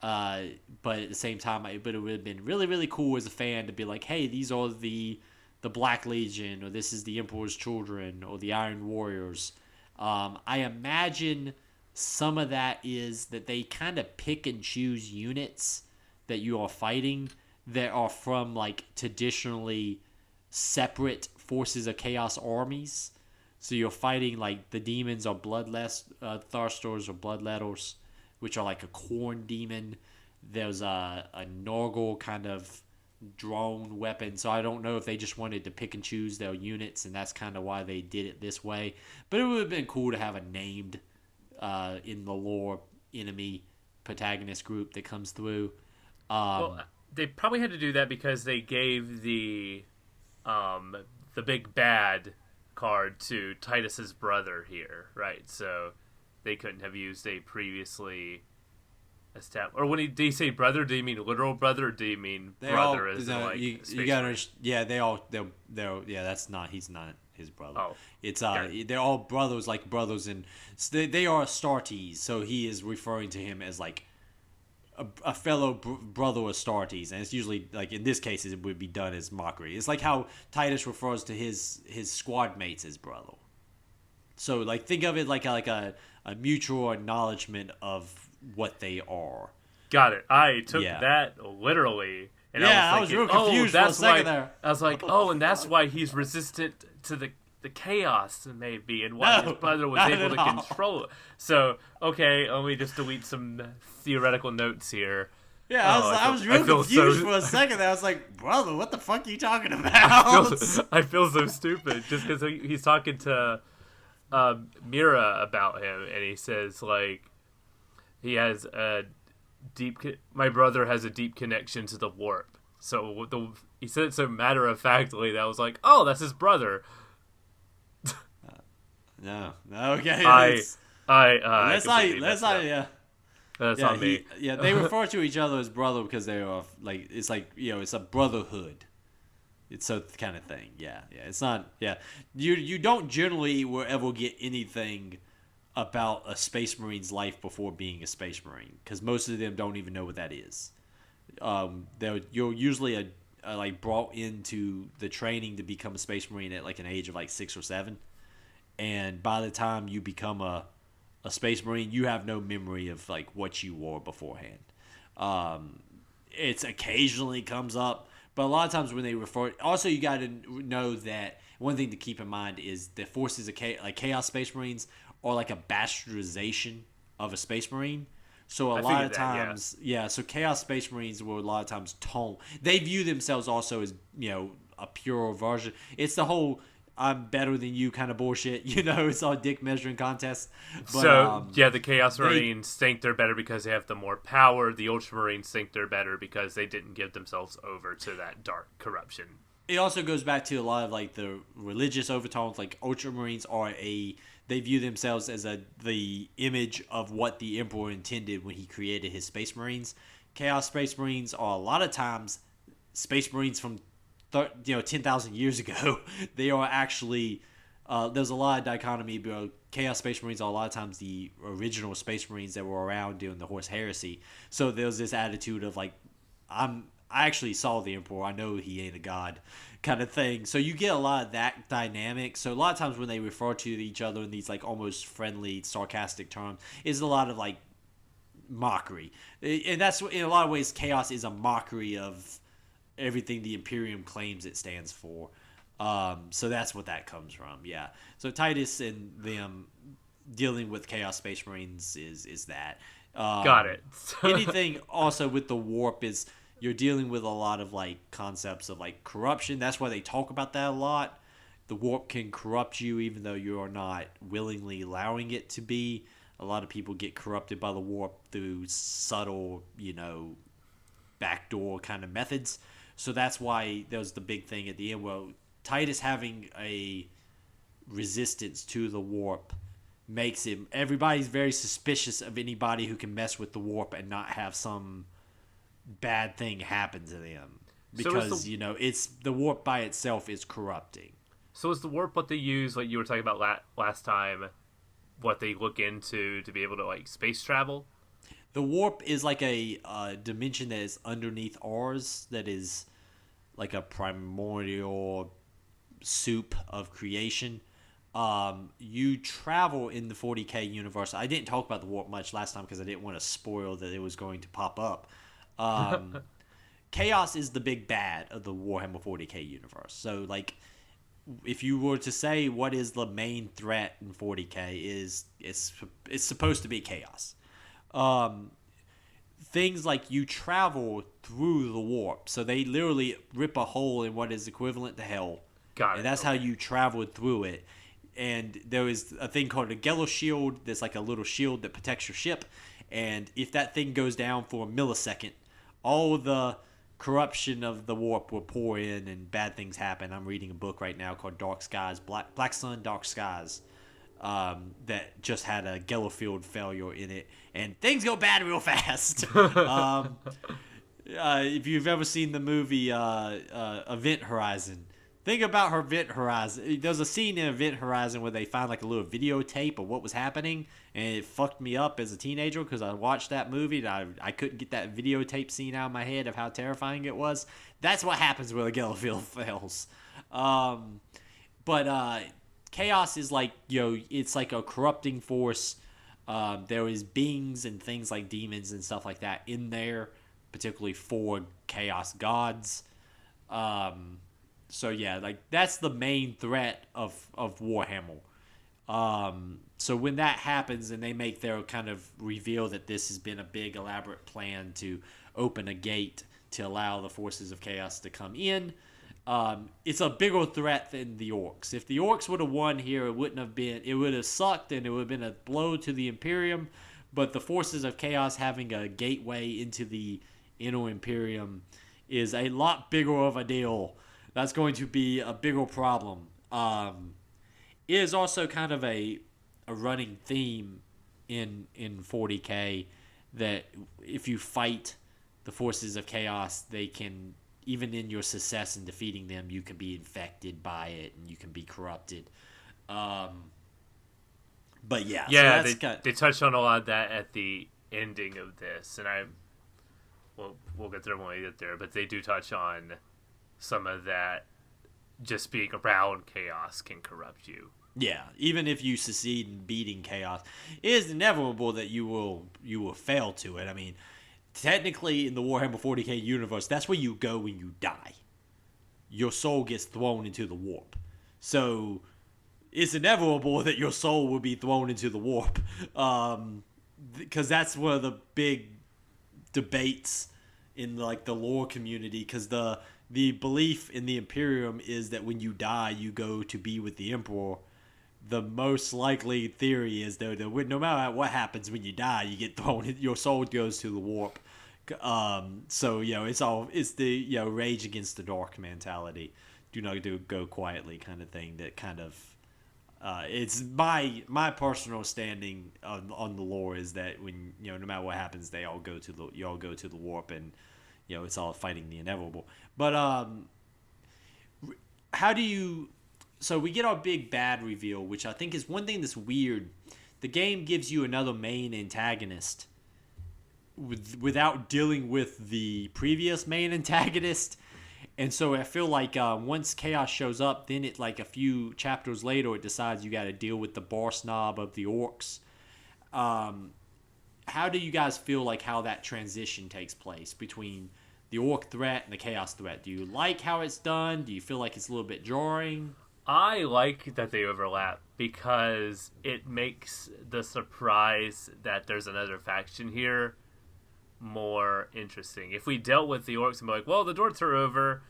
But at the same time, it would have been really, really cool as a fan to be like, hey, these are the Black Legion, or this is the Emperor's Children, or the Iron Warriors. I imagine some of that is that they kind of pick and choose units that you are fighting that are from like traditionally separate forces of chaos armies. So you're fighting like the demons are Tharstors or Bloodletters, which are like a corn demon. There's a Norgal kind of drone weapon. So I don't know if they just wanted to pick and choose their units, and that's kind of why they did it this way. But it would have been cool to have a named in the lore enemy protagonist group that comes through. Well, they probably had to do that because they gave the big bad card to Titus's brother here, right? So they couldn't have used a previously established. Or did he say brother? Do you mean literal brother? Or do you mean brother as in like you Space gotta, Marine? yeah, that's not, he's not his brother. Oh, it's okay. they're all brothers, like brothers, and they are Astartes. So he is referring to him as like a fellow brother of Astartes, and it's usually like in this case it would be done as mockery. It's like how Titus refers to his squad mates as brother. So like think of it like a mutual acknowledgement of what they are. Got it. I took that literally. And I was real confused for a second there. I was like, and that's why he's resistant to the chaos, maybe, and why his brother was able to control it. So, okay, let me just delete some theoretical notes here. Yeah, I was real confused for a second there. I was like, brother, what the fuck are you talking about? I feel so stupid just because he's talking to Mira about him, and he says, like, he has a my brother has a deep connection to the warp. So he said it so matter-of-factly that I was like, oh, that's his brother. No, okay. That's on me. They refer to each other as brother because they are like it's a brotherhood. It's a kind of thing. Yeah. It's not. Yeah, you don't generally ever get anything about a Space Marine's life before being a Space Marine because most of them don't even know what that is. You're usually like brought into the training to become a Space Marine at like an age of like 6 or 7. And by the time you become a Space Marine, you have no memory of like what you wore beforehand. It's occasionally comes up, but a lot of times when they refer, also you got to know that one thing to keep in mind is the forces of like Chaos Space Marines are like a bastardization of a Space Marine. So a lot of times, so Chaos Space Marines will a lot of times they view themselves also as, a pure version. It's the whole I'm better than you kind of bullshit, it's all dick measuring contest. But, the Chaos Marines think they're better because they have the more power. The Ultramarines think they're better because they didn't give themselves over to that dark corruption. It also goes back to a lot of like the religious overtones. Like Ultramarines they view themselves as the image of what the Emperor intended when he created his Space Marines. Chaos Space Marines are a lot of times Space Marines from 10,000 years ago. They are actually there's a lot of dichotomy, but Chaos Space Marines are a lot of times the original Space Marines that were around during the Horse Heresy. So there's this attitude of like I actually saw the Emperor, I know he ain't a god kind of thing. So you get a lot of that dynamic. So a lot of times when they refer to each other in these like almost friendly, sarcastic terms, is a lot of like mockery. And that's in a lot of ways Chaos is a mockery of everything the Imperium claims it stands for. So that's what that comes from. Yeah. So Titus and them dealing with Chaos Space Marines is that. Got it. Anything also with the warp is you're dealing with a lot of like concepts of like corruption. That's why they talk about that a lot. The warp can corrupt you even though you are not willingly allowing it to be. A lot of people get corrupted by the warp through subtle, backdoor kind of methods. So that's why there was the big thing at the end. Well, Titus having a resistance to the warp makes everybody's very suspicious of anybody who can mess with the warp and not have some bad thing happen to them. Because, it's the warp by itself is corrupting. So is the warp what they use, like you were talking about last time, what they look into to be able to, like, space travel? The warp is like a dimension that is underneath ours, that is like a primordial soup of creation. You travel in the 40K universe. I didn't talk about the warp much last time because I didn't want to spoil that it was going to pop up. Chaos is the big bad of the Warhammer 40K universe. So, like, if you were to say what is the main threat in 40K, it's supposed to be chaos. Things like you travel through the warp, so they literally rip a hole in what is equivalent to hell. Got it. And that's how you traveled through it. And there is a thing called a Gelo shield. There's like a little shield that protects your ship. And if that thing goes down for a millisecond, all the corruption of the warp will pour in and bad things happen. I'm reading a book right now called Dark Skies, Black Sun, Dark Skies, that just had a Gelo field failure in it. And things go bad real fast. If you've ever seen the movie Event Horizon, think about her Event Horizon. There's a scene in Event Horizon where they find like a little videotape of what was happening, and it fucked me up as a teenager because I watched that movie and I couldn't get that videotape scene out of my head of how terrifying it was. That's what happens when a Gelo field fails. But chaos is like, it's like a corrupting force. There is beings and things like demons and stuff like that in there, particularly for chaos gods. So yeah, like that's the main threat of Warhammer. So when that happens and they make their kind of reveal that this has been a big elaborate plan to open a gate to allow the forces of chaos to come in, it's a bigger threat than the orcs. If the orcs would have won here, it would have sucked and it would have been a blow to the Imperium. But the forces of chaos having a gateway into the inner Imperium is a lot bigger of a deal. That's going to be a bigger problem. It is also kind of a running theme in 40K that if you fight the forces of chaos, they can, even in your success in defeating them, you can be infected by it and you can be corrupted. But yeah, so they touched on a lot of that at the ending of this, and we'll get there when we get there. But they do touch on some of that. Just being around chaos can corrupt you. Yeah, even if you succeed in beating chaos, it is inevitable that you will fail to it. I mean, technically in the Warhammer 40K universe, that's where you go when you die. Your soul gets thrown into the warp. So it's inevitable that your soul will be thrown into the warp. Because that's one of the big debates in like the lore community, because the belief in the Imperium is that when you die, you go to be with the Emperor. The most likely theory is that no matter what happens when you die, you get thrown. Your soul goes to the warp. So it's the rage against the dark mentality. Do not go quietly kind of thing. That kind of it's my personal standing on the lore is that when no matter what happens, you all go to the warp, and it's all fighting the inevitable. But how do you? So we get our big bad reveal, which I think is one thing that's weird. The game gives you another main antagonist without dealing with the previous main antagonist. And so I feel like once Chaos shows up, then it like a few chapters later, it decides you got to deal with the boss knob of the orcs. How do you guys feel like how that transition takes place between the orc threat and the chaos threat? Do you like how it's done? Do you feel like it's a little bit jarring? I like that they overlap because it makes the surprise that there's another faction here more interesting. If we dealt with the orcs and be like, well, the Dorts are over,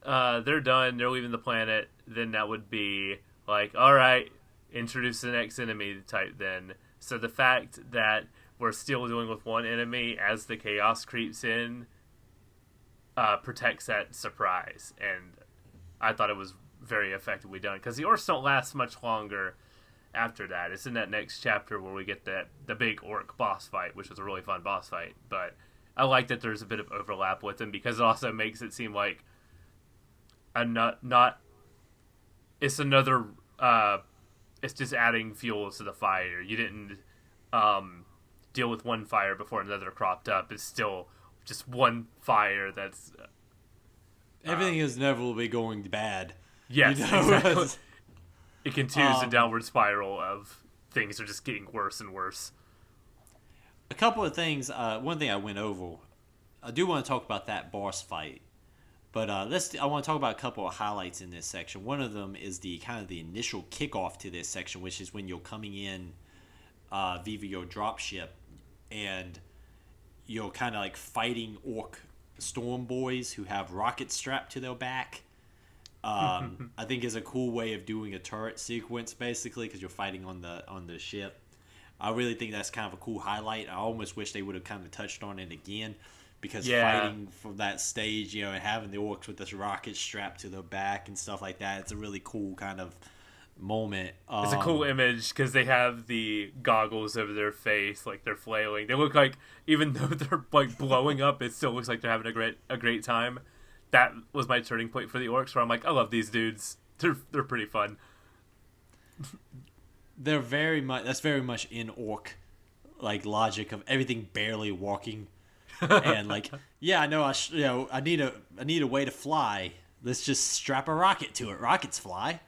they're done, they're leaving the planet, then that would be like, all right, introduce the next enemy type then. So the fact that we're still dealing with one enemy as the chaos creeps in protects that surprise, and I thought it was very effectively done because the orcs don't last much longer after that. It's in that next chapter where we get the big orc boss fight, which was a really fun boss fight. But I like that there's a bit of overlap with them because it also makes it seem like it's another it's just adding fuel to the fire. You didn't deal with one fire before another cropped up. It's still just one fire that's everything is inevitably going bad. Yes, exactly. It continues a downward spiral of things are just getting worse and worse. A couple of things. One thing I went over. I do want to talk about that boss fight. But I want to talk about a couple of highlights in this section. One of them is the kind of the initial kickoff to this section, which is when you're coming in via your dropship, and you're kind of like fighting orc storm boys who have rockets strapped to their back. I think is a cool way of doing a turret sequence, basically, because you're fighting on the ship. I really think that's kind of a cool highlight. I almost wish they would have kind of touched on it again, because fighting from that stage, and having the orcs with this rocket strapped to their back and stuff like that, it's a really cool kind of moment. It's a cool image because they have the goggles over their face, like they're flailing. They look like, even though they're like blowing up, it still looks like they're having a great time. That was my turning point for the orcs, where I'm like, I love these dudes. They're pretty fun. That's very much in orc like logic of everything barely walking. And like, I know I need a way to fly. Let's just strap a rocket to it. Rockets fly.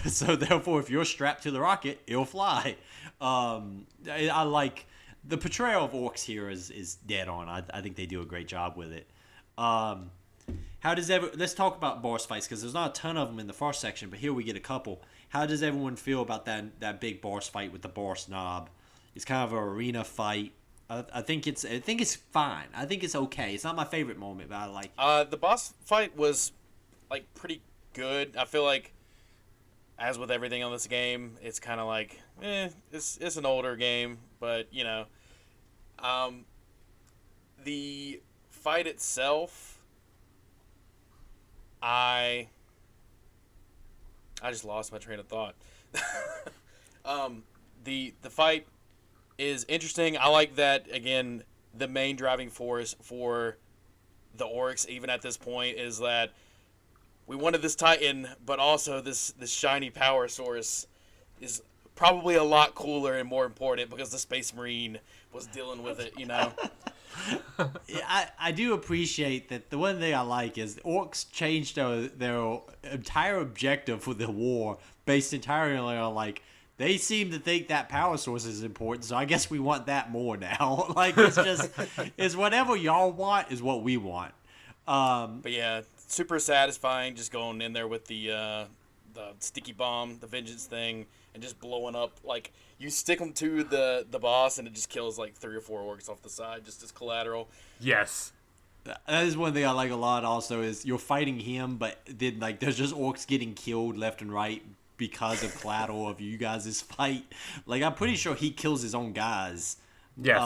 So therefore, if you're strapped to the rocket, it'll fly. I like the portrayal of orcs here is dead on. I think they do a great job with it. Let's talk about boss fights, because there's not a ton of them in the first section, but here we get a couple. How does everyone feel about that big boss fight with the boss knob? It's kind of an arena fight. I think it's fine. I think it's okay. It's not my favorite moment, but I like it. The boss fight was like pretty good. I feel like, as with everything on this game, it's kind of like, it's an older game, but the fight itself, I just lost my train of thought. The fight is interesting. I like that, again, the main driving force for the orcs, even at this point, is that we wanted this Titan, but also this shiny power source is probably a lot cooler and more important because the Space Marine was dealing with it, I do appreciate that. The one thing I like is orcs changed their entire objective for the war based entirely on, like, they seem to think that power source is important, so I guess we want that more now. Like, it's whatever y'all want is what we want. But yeah, super satisfying just going in there with the sticky bomb, the vengeance thing, and just blowing up. Like, you stick them to the boss, and it just kills like 3 or 4 orcs off the side, just as collateral. Yes. That is one thing I like a lot also, is you're fighting him, but then like there's just orcs getting killed left and right because of collateral of you guys' fight. Like, I'm pretty sure he kills his own guys. Yes.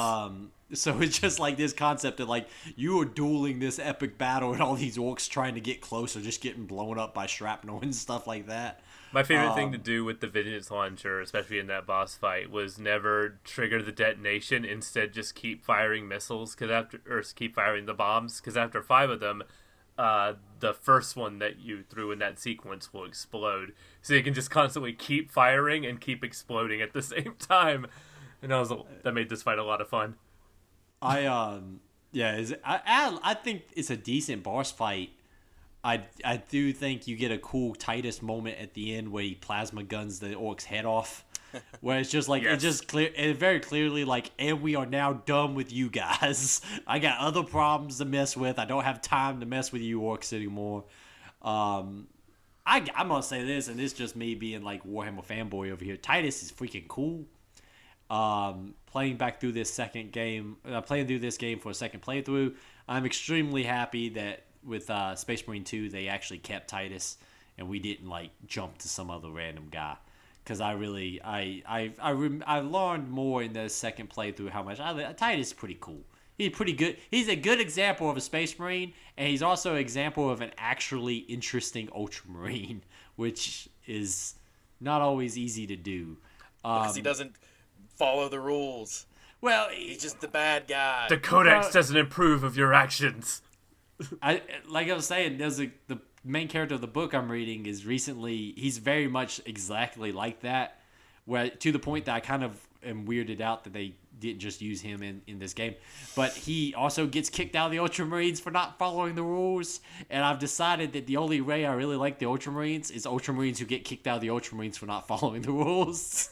So it's just like this concept of like, you are dueling this epic battle and all these orcs trying to get closer, just getting blown up by shrapnel and stuff like that. My favorite thing to do with the vengeance launcher, especially in that boss fight, was never trigger the detonation. Instead, just keep firing missiles, keep firing the bombs, because after 5 of them, the first one that you threw in that sequence will explode. So you can just constantly keep firing and keep exploding at the same time. And that made this fight a lot of fun. I think it's a decent boss fight. I do think you get a cool Titus moment at the end where he plasma guns the orc's head off, where it's just like, it very clearly like, and we are now done with you guys. I got other problems to mess with. I don't have time to mess with you orcs anymore. I'm gonna say this, and it's just me being like Warhammer fanboy over here. Titus is freaking cool. Playing through this game for a second playthrough, I'm extremely happy that with Space Marine 2 they actually kept Titus and we didn't like jump to some other random guy, because I learned more in the second playthrough how much Titus is pretty cool. He's pretty good. He's a good example of a Space Marine, and he's also an example of an actually interesting Ultramarine, which is not always easy to do. Because he doesn't follow the rules. Well, he's just the bad guy. The Codex doesn't approve of your actions. Like I was saying, the main character of the book I'm reading he's very much exactly like that, where to the point that I kind of am weirded out that they didn't just use him in this game. But he also gets kicked out of the Ultramarines for not following the rules, and I've decided that the only way I really like the Ultramarines is Ultramarines who get kicked out of the Ultramarines for not following the rules.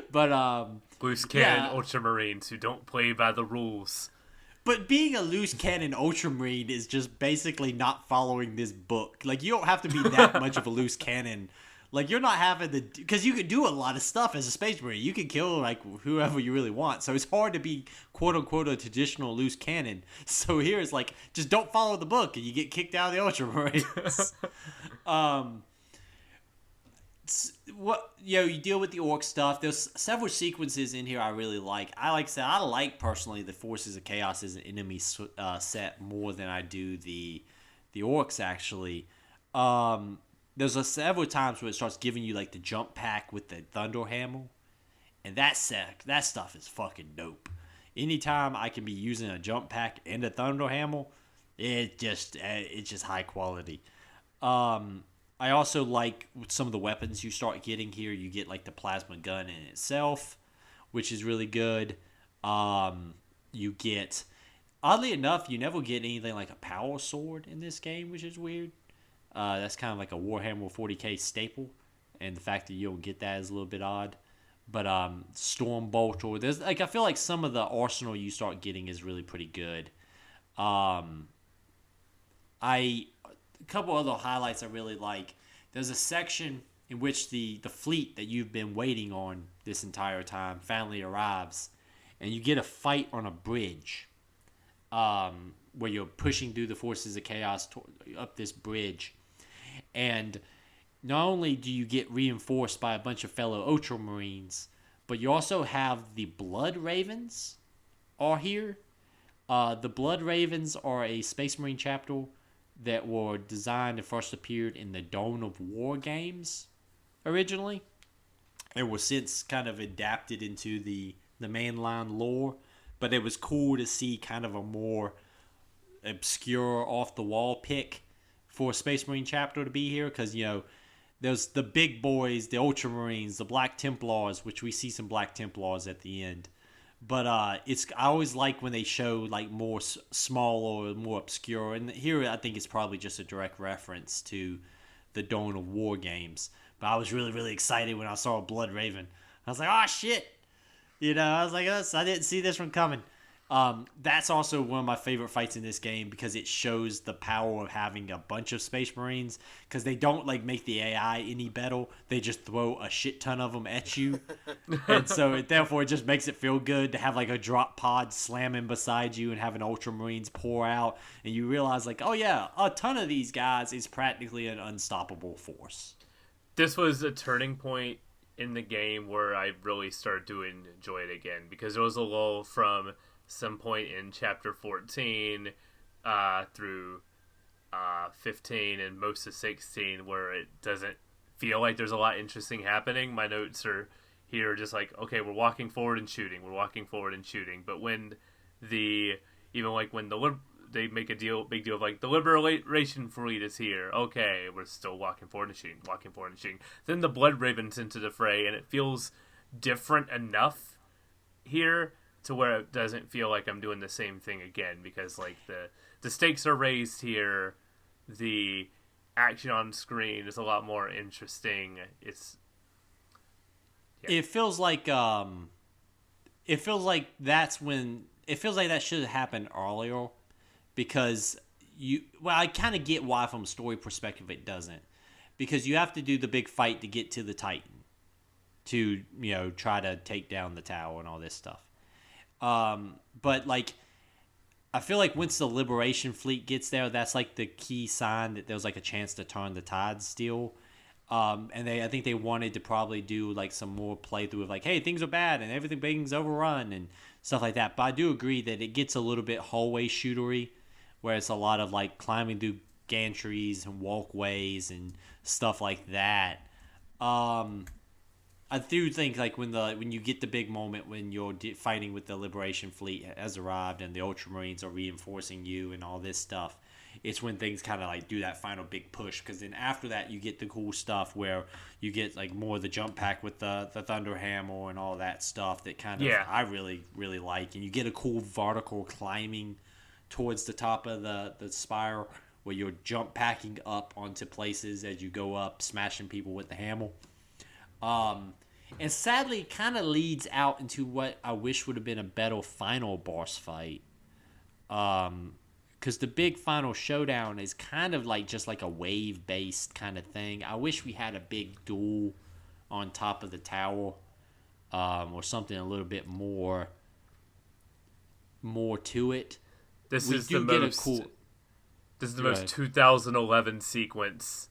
But loose cannon Ultramarines who don't play by the rules. But being a loose cannon Ultramarine is just basically not following this book. Like, you don't have to be that much of a loose cannon. Like, you're not having to... Because you can do a lot of stuff as a Space Marine. You can kill, like, whoever you really want. So it's hard to be, quote-unquote, a traditional loose cannon. So here it's like, just don't follow the book and you get kicked out of the Ultramarines. You deal with the orc stuff. There's several sequences in here I really like. I like personally the Forces of Chaos as an enemy set more than I do the orcs actually. There's several times where it starts giving you like the jump pack with the Thunder Hammer, and that stuff is fucking dope. Anytime I can be using a jump pack and a Thunder Hammer, it's just high quality. I also like some of the weapons you start getting here. You get like the plasma gun in itself, which is really good. You get, oddly enough, you never get anything like a power sword in this game, which is weird. That's kind of like a Warhammer 40k staple, and the fact that you don't get that is a little bit odd. But Stormbolt, or there's like, I feel like some of the arsenal you start getting is really pretty good. A couple other highlights I really like. There's a section in which the fleet that you've been waiting on this entire time finally arrives, and you get a fight on a bridge, where you're pushing through the Forces of Chaos up this bridge, and not only do you get reinforced by a bunch of fellow Ultramarines, but you also have the Blood Ravens are here. The Blood Ravens are a Space Marine chapter that were designed and first appeared in the Dawn of War games originally, and were since kind of adapted into the mainline lore. But it was cool to see kind of a more obscure, off-the-wall pick for a Space Marine chapter to be here, because, you know, there's the big boys, the Ultramarines, the Black Templars, which we see some Black Templars at the end. But I always like when they show like more small or more obscure, and here I think it's probably just a direct reference to the Dawn of War games. But I was really, really excited when I saw a Blood Raven. I was like, oh shit, you know, I was like, I didn't see this one coming. That's also one of my favorite fights in this game, because it shows the power of having a bunch of Space Marines, because they don't like make the AI any better. They just throw a shit ton of them at you. And so therefore it just makes it feel good to have like a drop pod slamming beside you and having Ultramarines pour out. And you realize like, oh yeah, a ton of these guys is practically an unstoppable force. This was a turning point in the game where I really started to enjoy it again, because there was a lull from some point in chapter 14 through 15 and most of 16 where it doesn't feel like there's a lot interesting happening. My notes are here just like, okay, we're walking forward and shooting, but when they make a big deal of like the Liberation Fleet is here, okay, we're still walking forward and shooting. Then the Blood Ravens into the fray, and it feels different enough here to where it doesn't feel like I'm doing the same thing again, because like the stakes are raised here, the action on screen is a lot more interesting. It feels like that should have happened earlier, because I kind of get why from a story perspective it doesn't, because you have to do the big fight to get to the Titan to, you know, try to take down the tower and all this stuff. But like, I feel like once the Liberation Fleet gets there, that's like the key sign that there's like a chance to turn the tide still. And I think they wanted to probably do like some more playthrough of like, hey, things are bad and everything's overrun and stuff like that. But I do agree that it gets a little bit hallway shootery, where it's a lot of like climbing through gantries and walkways and stuff like that. I do think like when you get the big moment when you're fighting with the Liberation Fleet has arrived and the Ultramarines are reinforcing you and all this stuff, it's when things kind of like do that final big push, because then after that you get the cool stuff where you get like more of the jump pack with the Thunder Hammer and all that stuff that kind of I really, really like, and you get a cool vertical climbing towards the top of the spire where you're jump packing up onto places as you go up, smashing people with the hammer. And sadly, it kind of leads out into what I wish would have been a better final boss fight. Because the big final showdown is kind of like just like a wave based kind of thing. I wish we had a big duel on top of the tower, or something a little bit more to it. This we is do the get most. a cool. This is the Go most ahead. 2011 sequence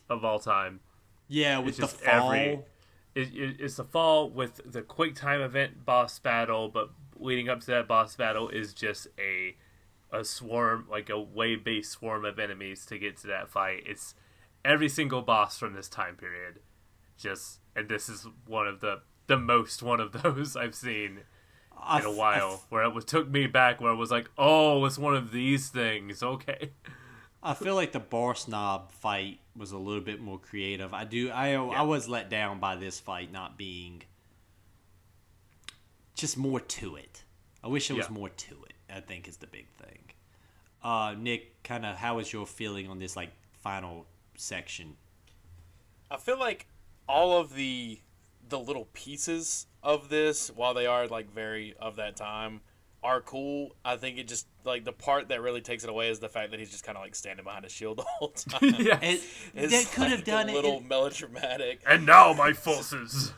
of all time. Yeah, with It's the just fall. It's the fall with the quick time event boss battle, but leading up to that boss battle is just a swarm, like a wave based swarm of enemies to get to that fight. It's every single boss from this time period. And this is one of the most one of those I've seen in a while, where it took me back, where it was like, oh, it's one of these things. Okay. I feel like the boss knob fight was a little bit more creative. I was let down by this fight not being just more to it. I wish there was more to it, I think, is the big thing. Nick, kind of how was your feeling on this like final section? I feel like all of the little pieces of this, while they are like very of that time, are cool. I think it just like the part that really takes it away is the fact that he's just kind of like standing behind a shield the whole time. Yeah. They could have done a it. little melodramatic. And now my forces.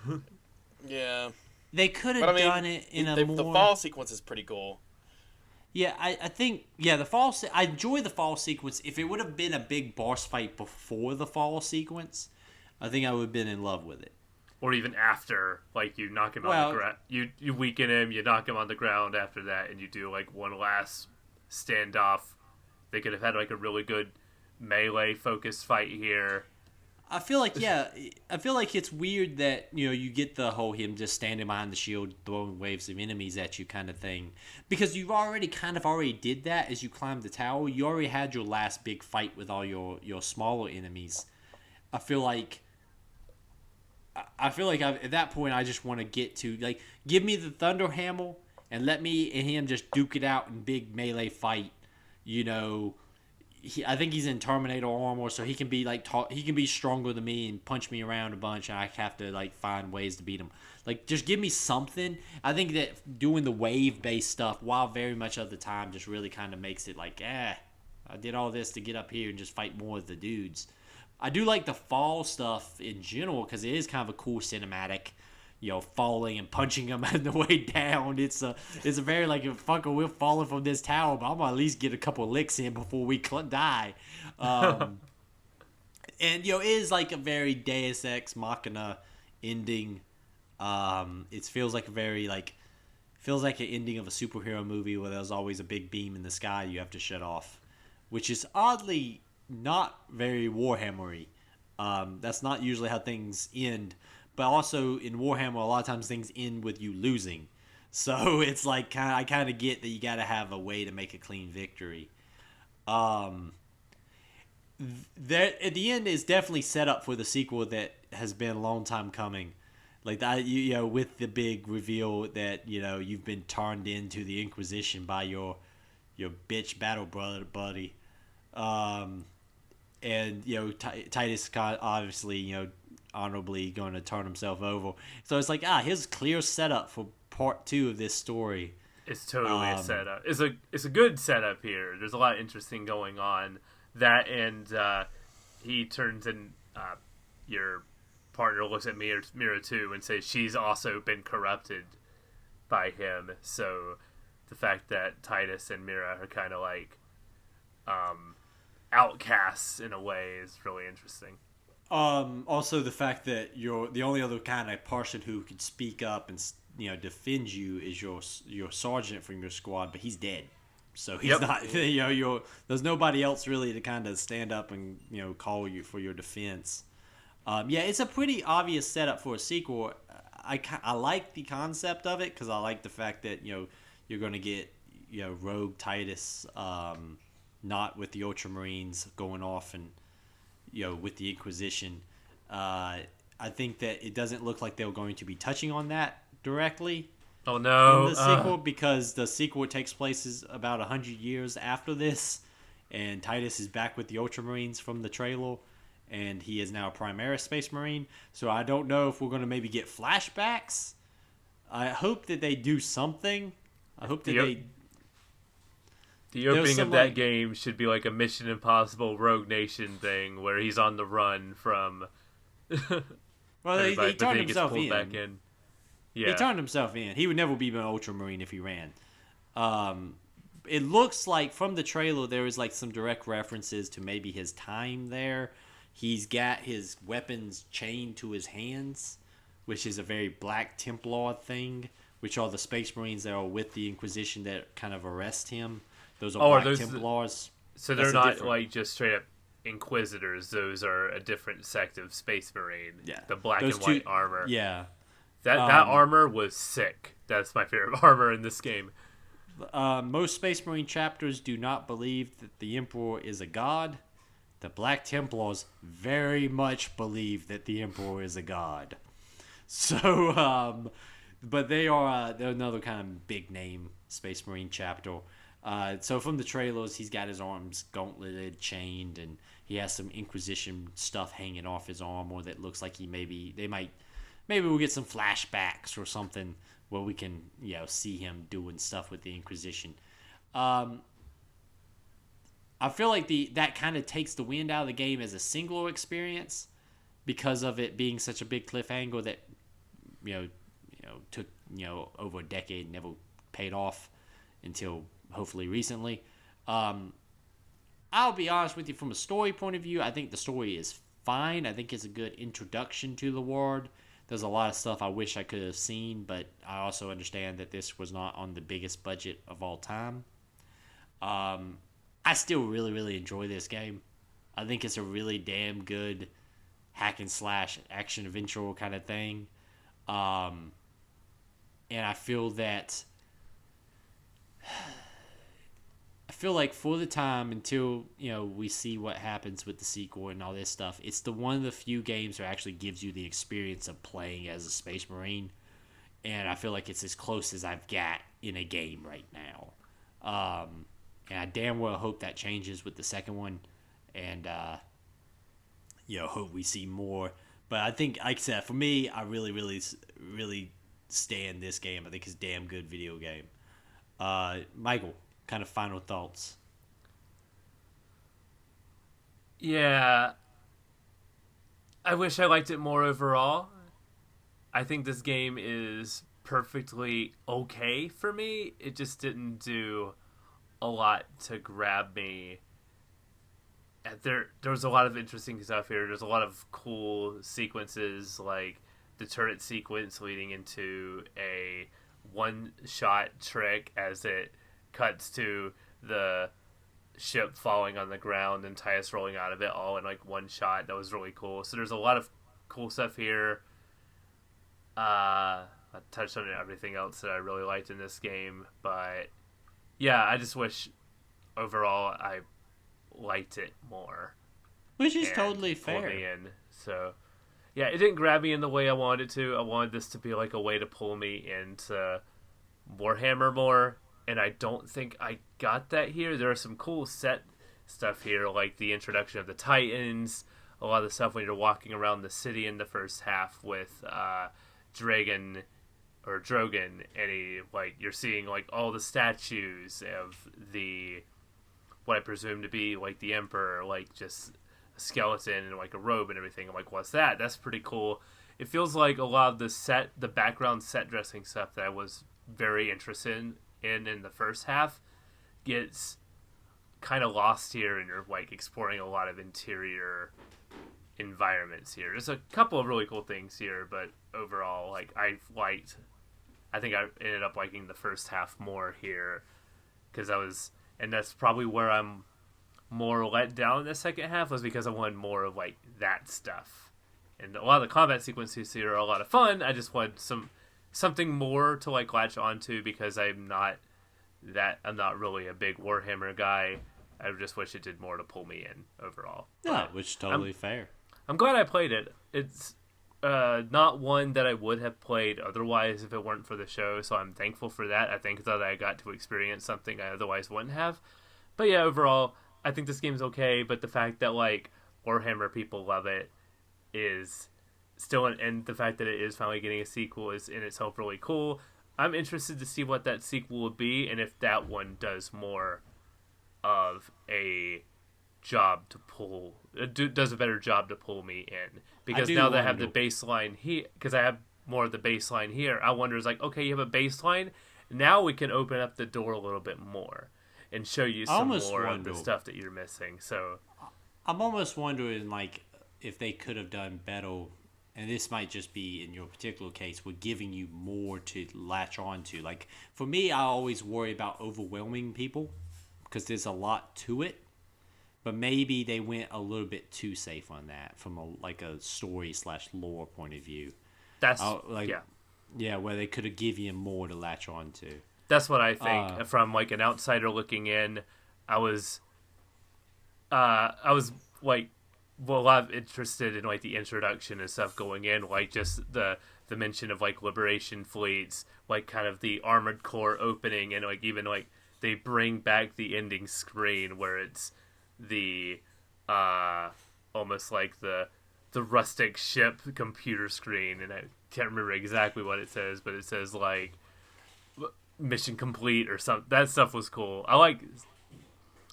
Yeah, They could have but I mean, done it in the fall sequence is pretty cool. Yeah, I think the fall. I enjoy the fall sequence. If it would have been a big boss fight before the fall sequence, I think I would have been in love with it. Or even after, like you knock him on the ground, you weaken him, you knock him on the ground after that, and you do like one last standoff. They could have had like a really good melee focused fight here. I feel like it's weird that you get the whole him just standing behind the shield throwing waves of enemies at you kind of thing, because you've already did that as you climbed the tower. You already had your last big fight with all your smaller enemies. I feel like at that point I just want to get to like give me the Thunder Hammer and let me and him just duke it out in big melee fight. I think he's in Terminator armor, so he can be like he can be stronger than me and punch me around a bunch, and I have to like find ways to beat him. Like just give me something. I think that doing the wave based stuff, while very much of the time, just really kind of makes it like, I did all this to get up here and just fight more of the dudes. I do like the fall stuff in general because it is kind of a cool cinematic, falling and punching him on the way down. It's a very like, fucker, we're falling from this tower, but I'm gonna at least get a couple licks in before we die. And it is like a very Deus Ex Machina ending. It feels like an ending of a superhero movie where there's always a big beam in the sky you have to shut off, which is oddly not very Warhammer-y. That's not usually how things end. But also in Warhammer, a lot of times things end with you losing. So it's like I kind of get that you got to have a way to make a clean victory. At the end is definitely set up for the sequel that has been a long time coming. Like that, with the big reveal that you've been turned into the Inquisition by your bitch battle buddy. And Titus obviously honorably going to turn himself over. So it's like here's a clear setup for part 2 of this story. It's totally a setup. It's a good setup here. There's a lot of interesting going on. That and he turns in your partner looks at Mira too and says she's also been corrupted by him. So the fact that Titus and Mira are kind of like outcasts in a way is really interesting. Also the fact that you're the only other kind of person who could speak up and defend you is your sergeant from your squad, but he's dead, so he's not. There's nobody else really to kind of stand up and call you for your defense. It's a pretty obvious setup for a sequel. I like the concept of it because I like the fact that you're going to get Rogue Titus, not with the Ultramarines going off and with the Inquisition. I think that it doesn't look like they're going to be touching on that directly. Oh no! In the sequel, because the sequel takes place about 100 years after this, and Titus is back with the Ultramarines from the trailer, and he is now a Peyruis Space Marine. So I don't know if we're going to maybe get flashbacks. I hope that they do something. I hope that The opening of that game should be like a Mission Impossible Rogue Nation thing where he's on the run from. Well, he turned himself in. Back in. Yeah. He turned himself in. He would never be an Ultramarine if he ran. It looks like from the trailer there is like some direct references to maybe his time there. He's got his weapons chained to his hands, which is a very Black Templar thing, which are the Space Marines that are with the Inquisition that kind of arrest him. Those are Black Templars. So they're not like just straight up Inquisitors. Those are a different sect of Space Marine. Yeah. The black and white armor. Yeah. That armor was sick. That's my favorite armor in this game. Most Space Marine chapters do not believe that the Emperor is a god. The Black Templars very much believe that the Emperor is a god. So, but they're another kind of big name Space Marine chapter. So from the trailers, he's got his arms gauntleted, chained, and he has some Inquisition stuff hanging off his arm, or that looks like maybe we'll get some flashbacks or something where we can see him doing stuff with the Inquisition. I feel like that kind of takes the wind out of the game as a singular experience because of it being such a big cliffhanger that took over a decade and never paid off until hopefully recently. I'll be honest with you, from a story point of view, I think the story is fine. I think it's a good introduction to the world. There's a lot of stuff I wish I could have seen, but I also understand that this was not on the biggest budget of all time. I still really, really enjoy this game. I think it's a really damn good hack and slash action adventure kind of thing. And I feel that like for the time until we see what happens with the sequel and all this stuff, it's one of the few games that actually gives you the experience of playing as a Space Marine, and I feel like it's as close as I've got in a game right now. And I damn well hope that changes with the second one, and hope we see more. But I think, like I said, for me, I really, really, really stand this game. I think it's a damn good video game. Michael, kind of final thoughts. Yeah, I wish I liked it more overall. I think this game is perfectly okay for me. It just didn't do a lot to grab me. There was a lot of interesting stuff here. There's a lot of cool sequences, like the turret sequence leading into a one-shot trick as it cuts to the ship falling on the ground and Tyus rolling out of it all in like one shot. That was really cool. So there's a lot of cool stuff here. I touched on everything else that I really liked in this game, but yeah, I just wish overall I liked it more. Which is totally fair. Pulled me in. So yeah, it didn't grab me in the way I wanted it to. I wanted this to be like a way to pull me into Warhammer more, and I don't think I got that here. There are some cool set stuff here, like the introduction of the Titans, a lot of the stuff when you're walking around the city in the first half with Drogan, and you're seeing like all the statues of what I presume to be like the Emperor, like just a skeleton and like a robe and everything. I'm like, what's that? That's pretty cool. It feels like a lot of the background set dressing stuff that I was very interested in the first half gets kind of lost here, and you're like exploring a lot of interior environments here. There's a couple of really cool things here, but overall, like I think I ended up liking the first half more here, and that's probably where I'm more let down in the second half, was because I wanted more of like that stuff. And a lot of the combat sequences here are a lot of fun. I just wanted something more to like latch onto, because I'm not really a big Warhammer guy. I just wish it did more to pull me in overall. Yeah, which is totally fair. I'm glad I played it. It's not one that I would have played otherwise if it weren't for the show, so I'm thankful for that. I think that I got to experience something I otherwise wouldn't have. But yeah, overall, I think this game's okay, but the fact that like Warhammer people love it is still, and the fact that it is finally getting a sequel is in itself really cool. I'm interested to see what that sequel will be, and if that one does more of a job to pull. Does a better job to pull me in, because now that I have the baseline here, because I have more of the baseline here, I wonder, is like, okay, you have a baseline, now we can open up the door a little bit more and show you some more of the stuff that you're missing. So I'm almost wondering, like, if they could have done better, and this might just be in your particular case, with giving you more to latch on to. Like, for me, I always worry about overwhelming people because there's a lot to it. But maybe they went a little bit too safe on that from a story/lore point of view. That's yeah, where they could have given you more to latch on to. That's what I think. From like an outsider looking in, I was like, well, a lot interested in like the introduction and stuff going in, like just the mention of like liberation fleets, like kind of the Armored Corps opening, and like even like they bring back the ending screen where it's the almost like the rustic ship computer screen, and I can't remember exactly what it says, but it says like mission complete or something. That stuff was cool. I like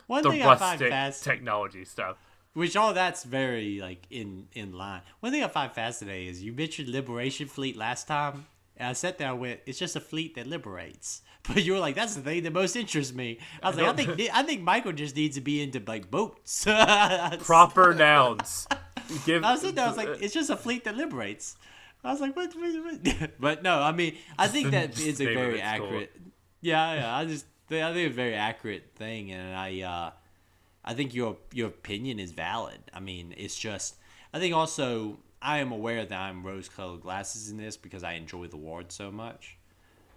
the rustic technology stuff. Which all that's very like in line. One thing I find fascinating is you mentioned Liberation Fleet last time, and I sat there and went, "It's just a fleet that liberates." But you were like, "That's the thing that most interests me." I was like, "I think Michael just needs to be into like boats." Proper nouns. I was sitting there, I was like, "It's just a fleet that liberates." I was like, "What?" But no, I mean, I think that is a very accurate. Cool. Yeah, I think it's a very accurate thing, and I think your opinion is valid. I mean, it's just, I think also I am aware that I'm rose-colored glasses in this because I enjoy the Ward so much.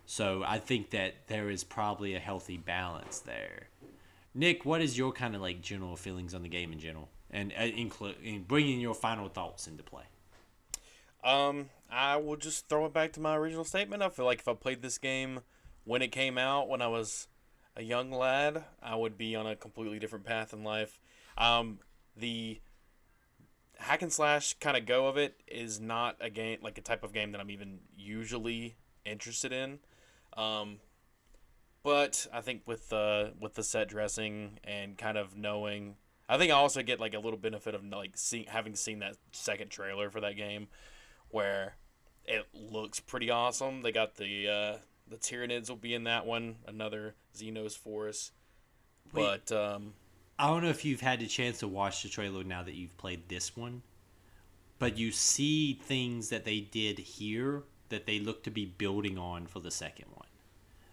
So I think that there is probably a healthy balance there. Nick, what is your kind of like general feelings on the game in general, and in bringing your final thoughts into play? I will just throw it back to my original statement. I feel like if I played this game when it came out, when I was a young lad, I would be on a completely different path in life. The hack and slash kind of go of it is not a game, like a type of game that I'm even usually interested in. But I think with the set dressing and kind of knowing, I think I also get like a little benefit of like having seen that second trailer for that game, where it looks pretty awesome. They got the Tyranids will be in that one, another Xenos force. But I don't know if you've had the chance to watch the trailer now that you've played this one, but you see things that they did here that they look to be building on for the second one.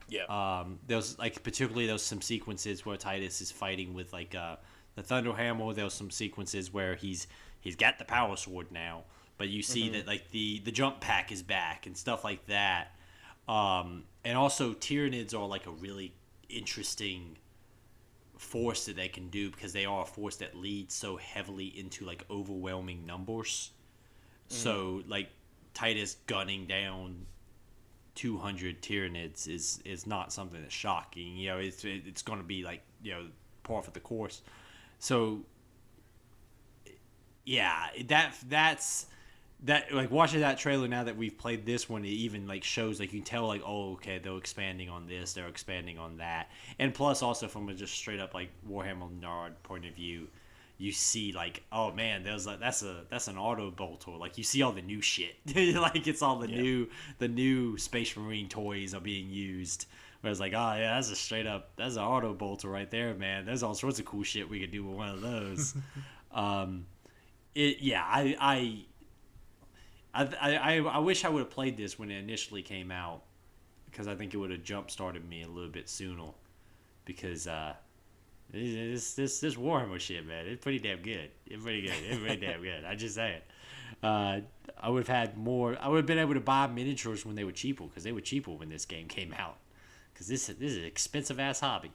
Yeah. There's like particularly there's some sequences where Titus is fighting with like the Thunderhammer. There's some sequences where he's got the power sword now, but you see that like the jump pack is back and stuff like that. And also Tyranids are like a really interesting force that they can do because they are a force that leads so heavily into like overwhelming numbers. So like Titus gunning down 200 Tyranids is not something that's shocking. You know, it's going to be like, you know, par for the course. So yeah, that's like watching that trailer now that we've played this one, it even like shows like you can tell like, oh, okay, they're expanding on this, they're expanding on that, and plus also from a just straight up like Warhammer nerd point of view, you see like, oh man, there's like that's an auto bolter, like you see all the new shit, like it's all the new Space Marine toys are being used. Whereas like, oh yeah, that's an auto bolter right there, man. There's all sorts of cool shit we could do with one of those. I wish I would have played this when it initially came out, because I think it would have jump started me a little bit sooner. Because this Warhammer shit, man, it's pretty damn good. It's pretty damn good. I just say it. I would have had more. I would have been able to buy miniatures when they were cheaper, because they were cheaper when this game came out. Because this is an expensive ass hobby.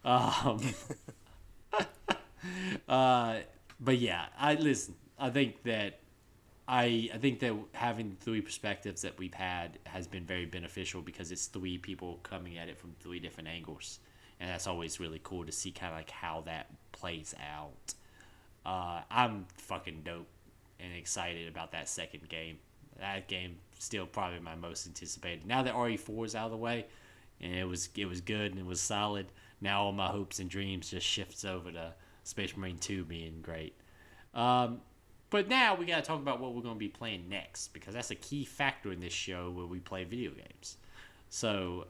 But yeah, I think that having three perspectives that we've had has been very beneficial, because it's three people coming at it from three different angles, and that's always really cool to see kind of like how that plays out. I'm fucking dope and excited about that second game. That game still probably my most anticipated. Now that RE4 is out of the way, and it was good and it was solid. now all my hopes and dreams just shifts over to Space Marine 2 being great. But now we got to talk about what we're going to be playing next, because that's a key factor in this show where we play video games. So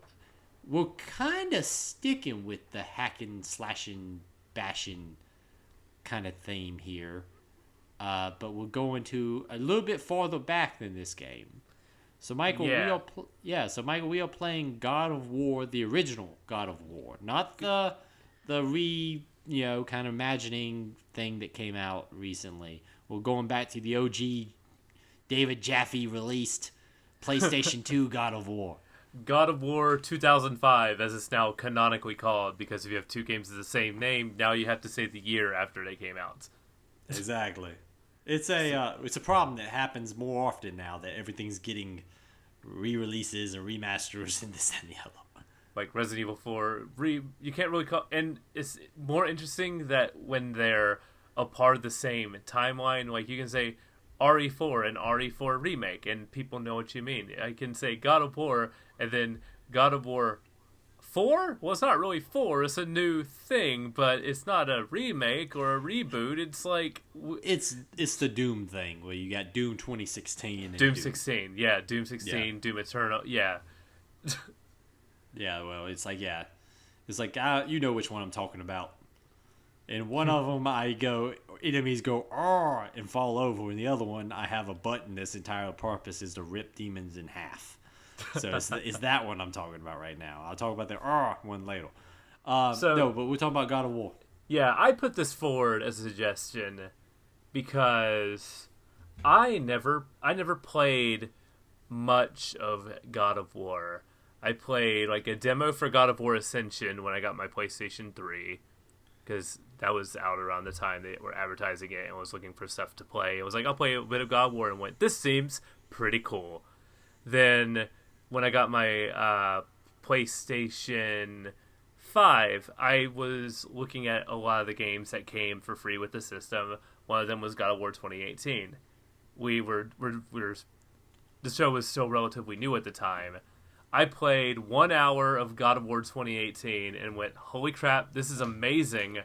we're kind of sticking with the hacking, slashing, bashing kind of theme here. But we're going to a little bit farther back than this game. So Michael, we are playing God of War, the original God of War, not the kind of imagining thing that came out recently. We're going back to the OG David Jaffe released PlayStation 2 God of War. God of War 2005, as it's now canonically called, because if you have two games of the same name, now you have to say the year after they came out. Exactly. It's a problem that happens more often now that everything's getting re-releases and remasters and this and the other. Like Resident Evil 4, you can't really call... And it's more interesting that when they're a part of the same timeline, like you can say RE4 and RE4 Remake, and people know what you mean. I can say God of War, and then God of War 4? Well, it's not really 4, it's a new thing, but it's not a remake or a reboot. It's like... It's the Doom thing, where you got Doom 2016 and Doom 16, yeah, Doom 16, yeah. Doom Eternal, yeah. Yeah, well, it's like, yeah. It's like, you know which one I'm talking about. And one of them, enemies go, and fall over. And the other one, I have a button that's entire purpose is to rip demons in half. So it's that one I'm talking about right now. I'll talk about the one later. No, but we're talking about God of War. Yeah, I put this forward as a suggestion because I never played much of God of War. I played like a demo for God of War Ascension when I got my PlayStation 3, because that was out around the time they were advertising it and was looking for stuff to play. I was like, I'll play a bit of God of War, and went, this seems pretty cool. Then when I got my PlayStation 5, I was looking at a lot of the games that came for free with the system. One of them was God of War 2018. The show was still relatively new at the time. I played 1 hour of God of War 2018 and went, holy crap, this is amazing.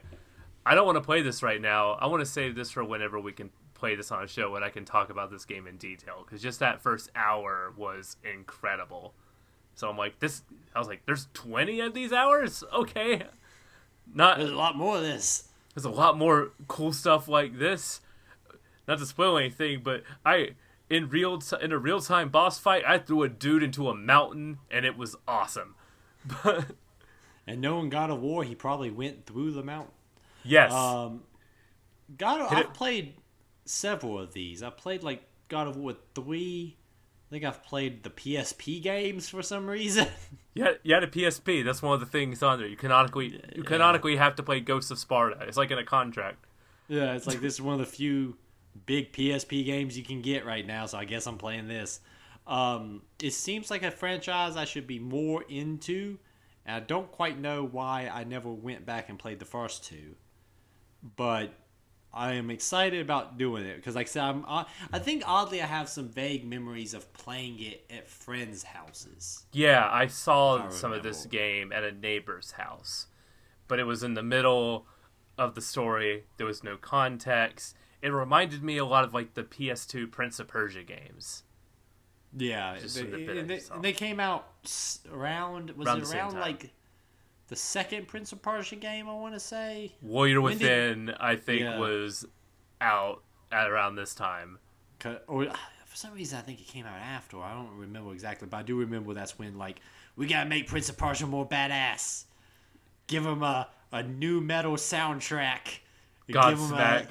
I don't want to play this right now. I want to save this for whenever we can play this on a show and I can talk about this game in detail, because just that first hour was incredible. So I'm like, there's 20 of these hours? Okay. There's a lot more of this. There's a lot more cool stuff like this. Not to spoil anything, but in a real-time boss fight, I threw a dude into a mountain, and it was awesome. And knowing God of War, he probably went through the mountain. Yes. I've played several of these. I played like God of War 3. I think I've played the PSP games for some reason. Yeah, you had a PSP. That's one of the things on there. You canonically have to play Ghosts of Sparta. It's like in a contract. Yeah, it's like this is one of the few big PSP games you can get right now, so I guess I'm playing this. It seems like a franchise I should be more into, and I don't quite know why I never went back and played the first two. But I am excited about doing it, because like I said, I think oddly I have some vague memories of playing it at friends' houses. Yeah, I saw some of this game at a neighbor's house, but it was in the middle of the story. There was no context. It reminded me a lot of like the PS2 Prince of Persia games. Yeah, they came out around like the second Prince of Persia game, I want to say. Warrior Within, I think, was out at around this time. Or for some reason, I think it came out after. I don't remember exactly, but I do remember that's when, like, we got to make Prince of Persia more badass. Give him a new metal soundtrack. Godsmack.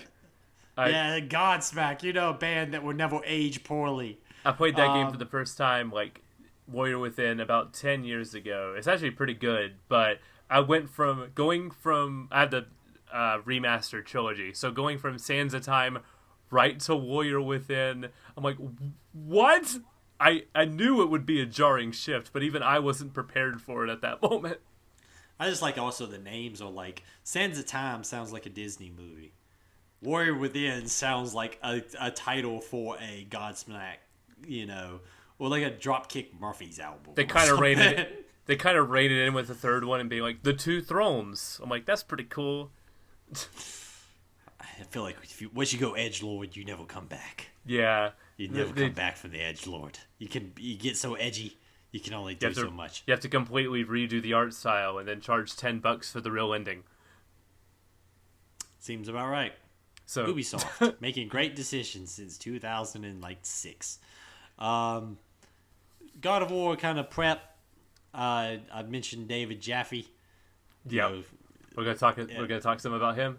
Godsmack. You know, a band that will never age poorly. I played that game for the first time, like, Warrior Within about 10 years ago. It's actually pretty good, but I went from I had the remastered trilogy, so going from Sands of Time right to Warrior Within, I'm like, what? I knew it would be a jarring shift, but even I wasn't prepared for it at that moment. I just like also the names are like, Sands of Time sounds like a Disney movie. Warrior Within sounds like a title for a Godsmack, or like a Dropkick Murphys album. They kind of rated they kind of rated in with the third one and being like, the two thrones. I'm like, that's pretty cool. I feel like once you go edgelord, you never come back. Yeah. You never come back from the edgelord. You get so edgy, you can only do so much. You have to completely redo the art style and then charge $10 for the real ending. Seems about right. So Ubisoft making great decisions since 2006. God of War kind of prep. I mentioned David Jaffe. Yeah, we're gonna talk some about him.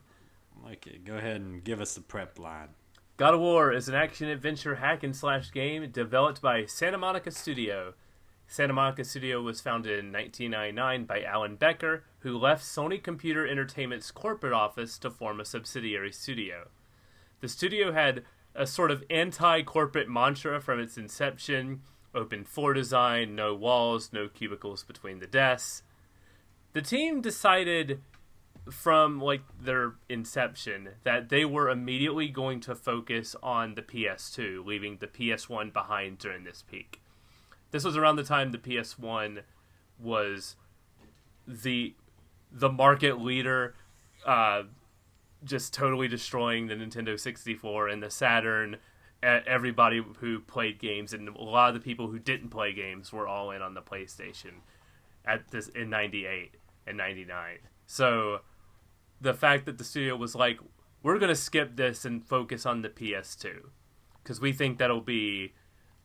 Okay, go ahead and give us the prep line. God of War is an action-adventure hack-and-slash game developed by Santa Monica Studio. Santa Monica Studio was founded in 1999 by Alan Becker, who left Sony Computer Entertainment's corporate office to form a subsidiary studio. The studio had a sort of anti-corporate mantra from its inception: open floor design, no walls, no cubicles between the desks. The team decided from their inception that they were immediately going to focus on the PS2, leaving the PS1 behind during this peak. This was around the time the PS1 was the market leader, just totally destroying the Nintendo 64 and the Saturn. Everybody who played games, and a lot of the people who didn't play games, were all in on the PlayStation in 98 and 99. So the fact that the studio was like, we're going to skip this and focus on the PS2 because we think that'll be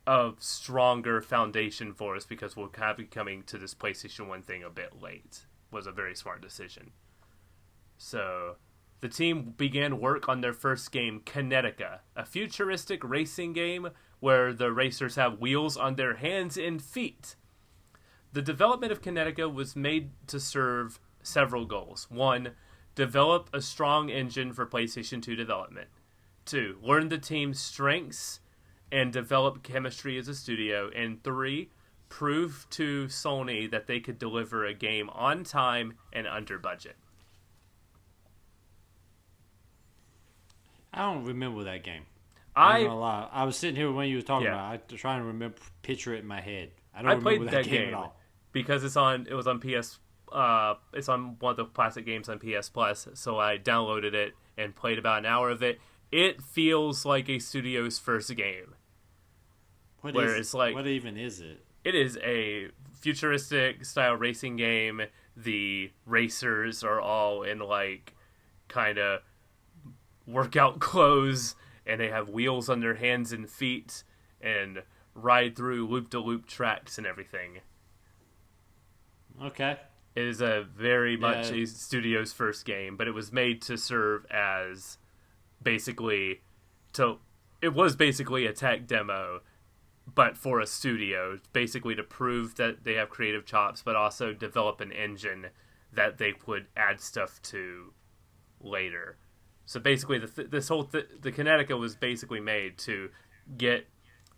a stronger foundation for us because we'll kind of be coming to this PlayStation 1 thing a bit late, was a very smart decision. So the team began work on their first game, Kinetica, a futuristic racing game where the racers have wheels on their hands and feet. The development of Kinetica was made to serve several goals. 1, develop a strong engine for PlayStation 2 development. 2, learn the team's strengths and develop chemistry as a studio. And 3, prove to Sony that they could deliver a game on time and under budget. I don't remember that game. I'm not gonna lie. I was sitting here when you were talking about it. I was trying to picture it in my head. I don't remember that game at all. Because it was on PS. It's on one of the classic games on PS Plus. So I downloaded it and played about an hour of it. It feels like a studio's first game. What even is it? It is a futuristic style racing game. The racers are all in kind of workout clothes, and they have wheels on their hands and feet and ride through loop-to-loop tracks and everything. Okay. It is a very much a studio's first game, but it was made to serve as basically it was basically a tech demo, but for a studio, basically to prove that they have creative chops, but also develop an engine that they would add stuff to later. So basically, the Kinetica was basically made to get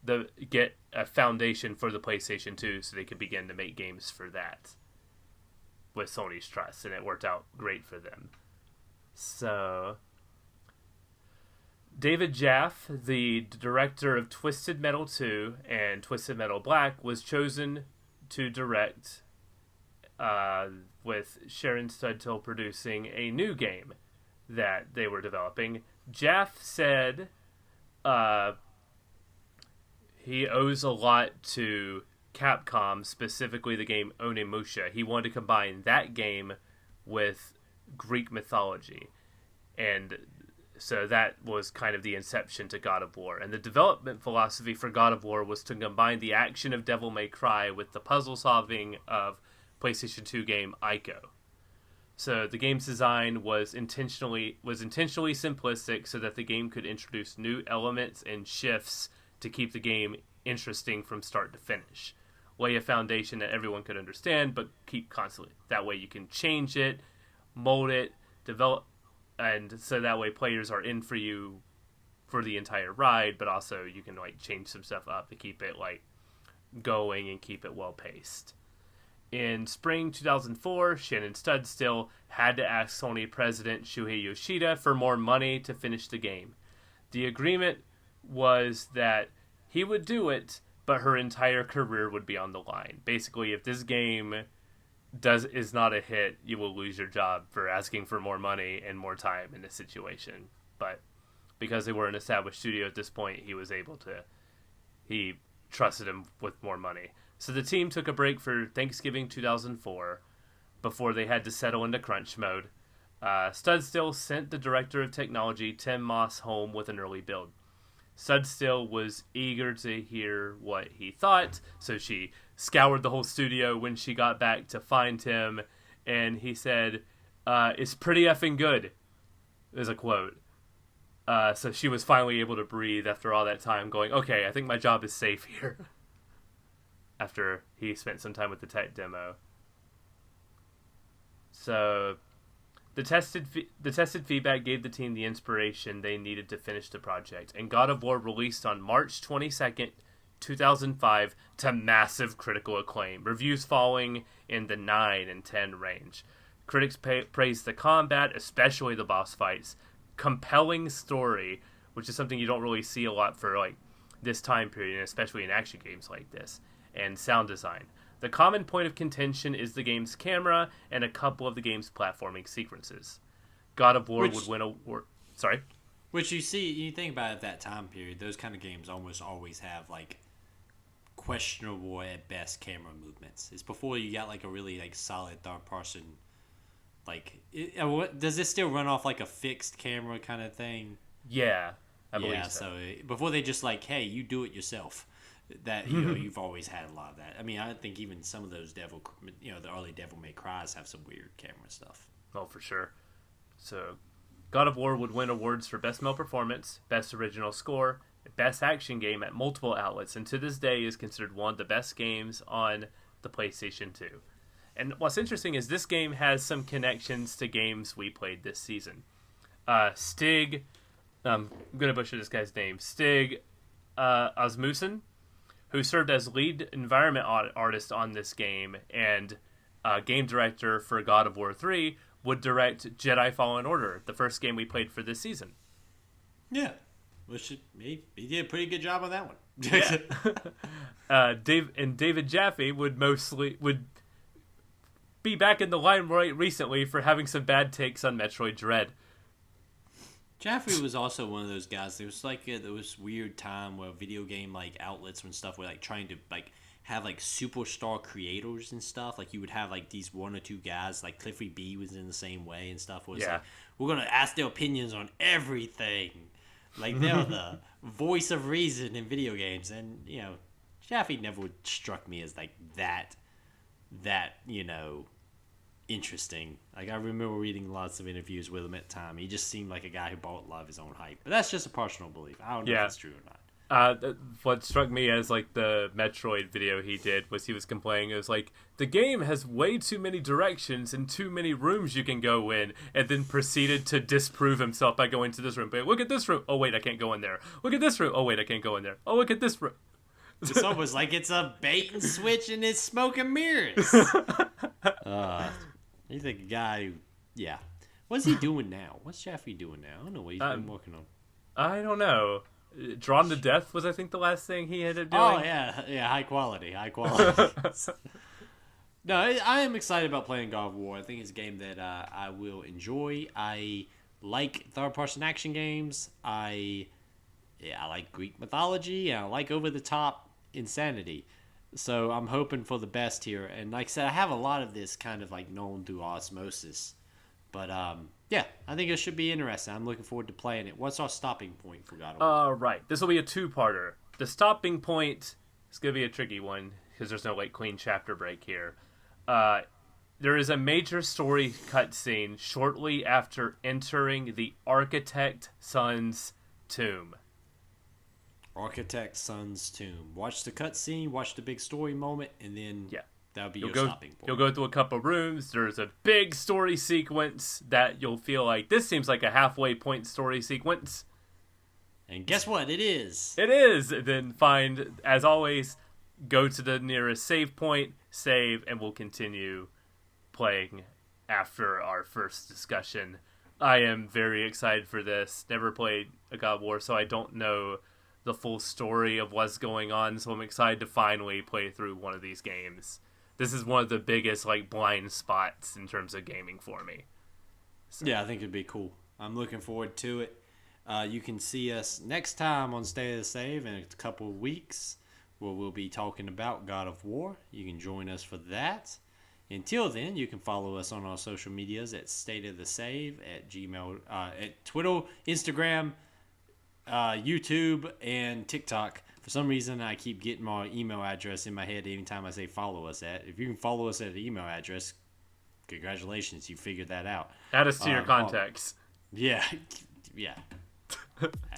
a foundation for the PlayStation 2, so they could begin to make games for that with Sony's trust, and it worked out great for them. So David Jaffe, the director of Twisted Metal 2 and Twisted Metal Black, was chosen to direct, with Sharon Studtill producing a new game that they were developing. Jaffe said he owes a lot to Capcom, specifically the game Onimusha. He wanted to combine that game with Greek mythology, and so that was kind of the inception to God of War. And the development philosophy for God of War was to combine the action of Devil May Cry with the puzzle solving of PlayStation 2 game Ico. So the game's design was intentionally simplistic so that the game could introduce new elements and shifts to keep the game interesting from start to finish. Lay a foundation that everyone could understand, but keep constantly. That way you can change it, mold it, develop, and so that way players are in for you for the entire ride, but also you can change some stuff up to keep it going and keep it well paced. In spring 2004, Shannon Studstill had to ask Sony president Shuhei Yoshida for more money to finish the game. The agreement was that he would do it, but her entire career would be on the line. Basically, if this game is not a hit, you will lose your job for asking for more money and more time in this situation. But because they were an established studio at this point, he trusted him with more money. So the team took a break for Thanksgiving 2004 before they had to settle into crunch mode. Studstill sent the director of technology, Tim Moss, home with an early build. Studstill was eager to hear what he thought, so she scoured the whole studio when she got back to find him, and he said, "It's pretty effing good," is a quote. So she was finally able to breathe after all that time, going, okay, I think my job is safe here. After he spent some time with the tech demo. So the tested feedback gave the team the inspiration they needed to finish the project, and God of War released on March 22nd, 2005 to massive critical acclaim, reviews falling in the 9 and 10 range. Critics praised the combat, especially the boss fights, compelling story, which is something you don't really see a lot for like this time period, and especially in action games like this, and sound design. The common point of contention is the game's camera and a couple of the game's platforming sequences. God of War would win a war. Sorry? Which you think about at that time period, those kind of games almost always have like questionable at best camera movements. It's before you got like a really like solid third person. Like, does this still run off like a fixed camera kind of thing? Yeah, I believe so before they just like, hey, you do it yourself. That you've always had a lot of that. I mean, I think even some of those the early Devil May Cries have some weird camera stuff. Oh, for sure. So, God of War would win awards for Best Male Performance, Best Original Score, Best Action Game at multiple outlets, and to this day is considered one of the best games on the PlayStation 2. And what's interesting is this game has some connections to games we played this season. Stig, I'm going to butcher this guy's name, Stig Asmussen, who served as lead environment artist on this game and game director for God of War 3, would direct Jedi Fallen Order, the first game we played for this season. Yeah. Which he did a pretty good job on that one. Yeah. David Jaffe would be back in the limelight recently for having some bad takes on Metroid Dread. Jaffe was also one of those guys. There was like there was weird time where video game like outlets and stuff were like trying to like have like superstar creators and stuff. Like you would have like these one or two guys, like Cliffy B was in the same way and stuff. Where it's like, we're gonna ask their opinions on everything. Like they're the voice of reason in video games, and Jaffe never struck me as like that interesting. Like I remember reading lots of interviews with him at the time. He just seemed like a guy who bought a lot of his own hype. But that's just a personal belief. I don't know if it's true or not. What struck me as like the Metroid video he did was he was complaining. It was like, the game has way too many directions and too many rooms you can go in, and then proceeded to disprove himself by going to this room. But look at this room. Oh wait, I can't go in there. Look at this room. Oh wait, I can't go in there. Oh, look at this room. It's almost like it's a bait and switch and it's smoke and mirrors. You think a guy who, what's he doing now? What's Jaffe doing now? I don't know what he's been working on. I don't know. Drawn to Death was, I think, the last thing he ended up doing. Oh, yeah, high quality. No, I am excited about playing God of War. I think it's a game that I will enjoy. I like third-person action games. I like Greek mythology, and I like over-the-top insanity. So I'm hoping for the best here. And like I said, I have a lot of this kind of like known through osmosis. But I think it should be interesting. I'm looking forward to playing it. What's our stopping point for God of War? Right. This will be a two-parter. The stopping point is going to be a tricky one because there's no like clean chapter break here. There is a major story cutscene shortly after entering the Architect Son's tomb. Architect Son's tomb. Watch the cutscene, watch the big story moment, and then that'll be your stopping point. You'll go through a couple rooms. There's a big story sequence that you'll feel like, this seems like a halfway point story sequence. And guess what? It is. It is. Then find, as always, go to the nearest save point, save, and we'll continue playing after our first discussion. I am very excited for this. Never played a God of War, so I don't know the full story of what's going on. So I'm excited to finally play through one of these games. This is one of the biggest like blind spots in terms of gaming for me. So. Yeah, I think it'd be cool. I'm looking forward to it. You can see us next time on State of the Save in a couple of weeks, where we'll be talking about God of War. You can join us for that. Until then, you can follow us on our social medias at State of the Save, at Gmail, at Twitter, Instagram, YouTube, and TikTok. For some reason, I keep getting my email address in my head anytime I say follow us at. If you can follow us at an email address, congratulations, you figured that out. Add us to your contacts. Yeah.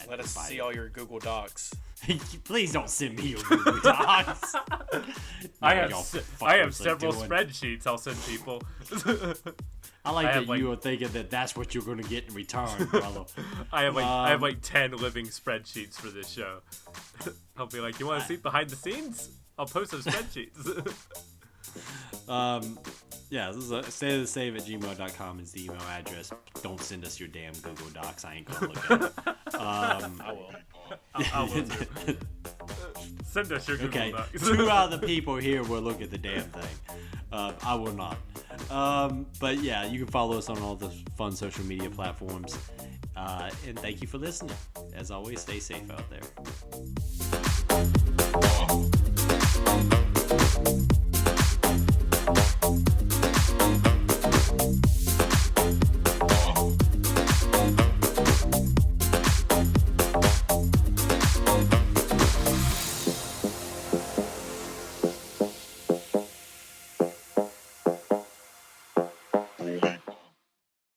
Let us see all your Google Docs. Please don't send me your Google Docs. I have several spreadsheets I'll send people. I like that you were thinking that that's what you're going to get in return, brother. I have like 10 living spreadsheets for this show. I'll be like, you want to see behind the scenes? I'll post some spreadsheets. Yeah, this is stateofthesave@gmail.com is the email address. Don't send us your damn Google Docs. I ain't gonna look at it. I will. I will too. Send us your Google Docs. 2 out of the people here will look at the damn thing. I will not. But yeah, you can follow us on all the fun social media platforms. And thank you for listening. As always, stay safe out there.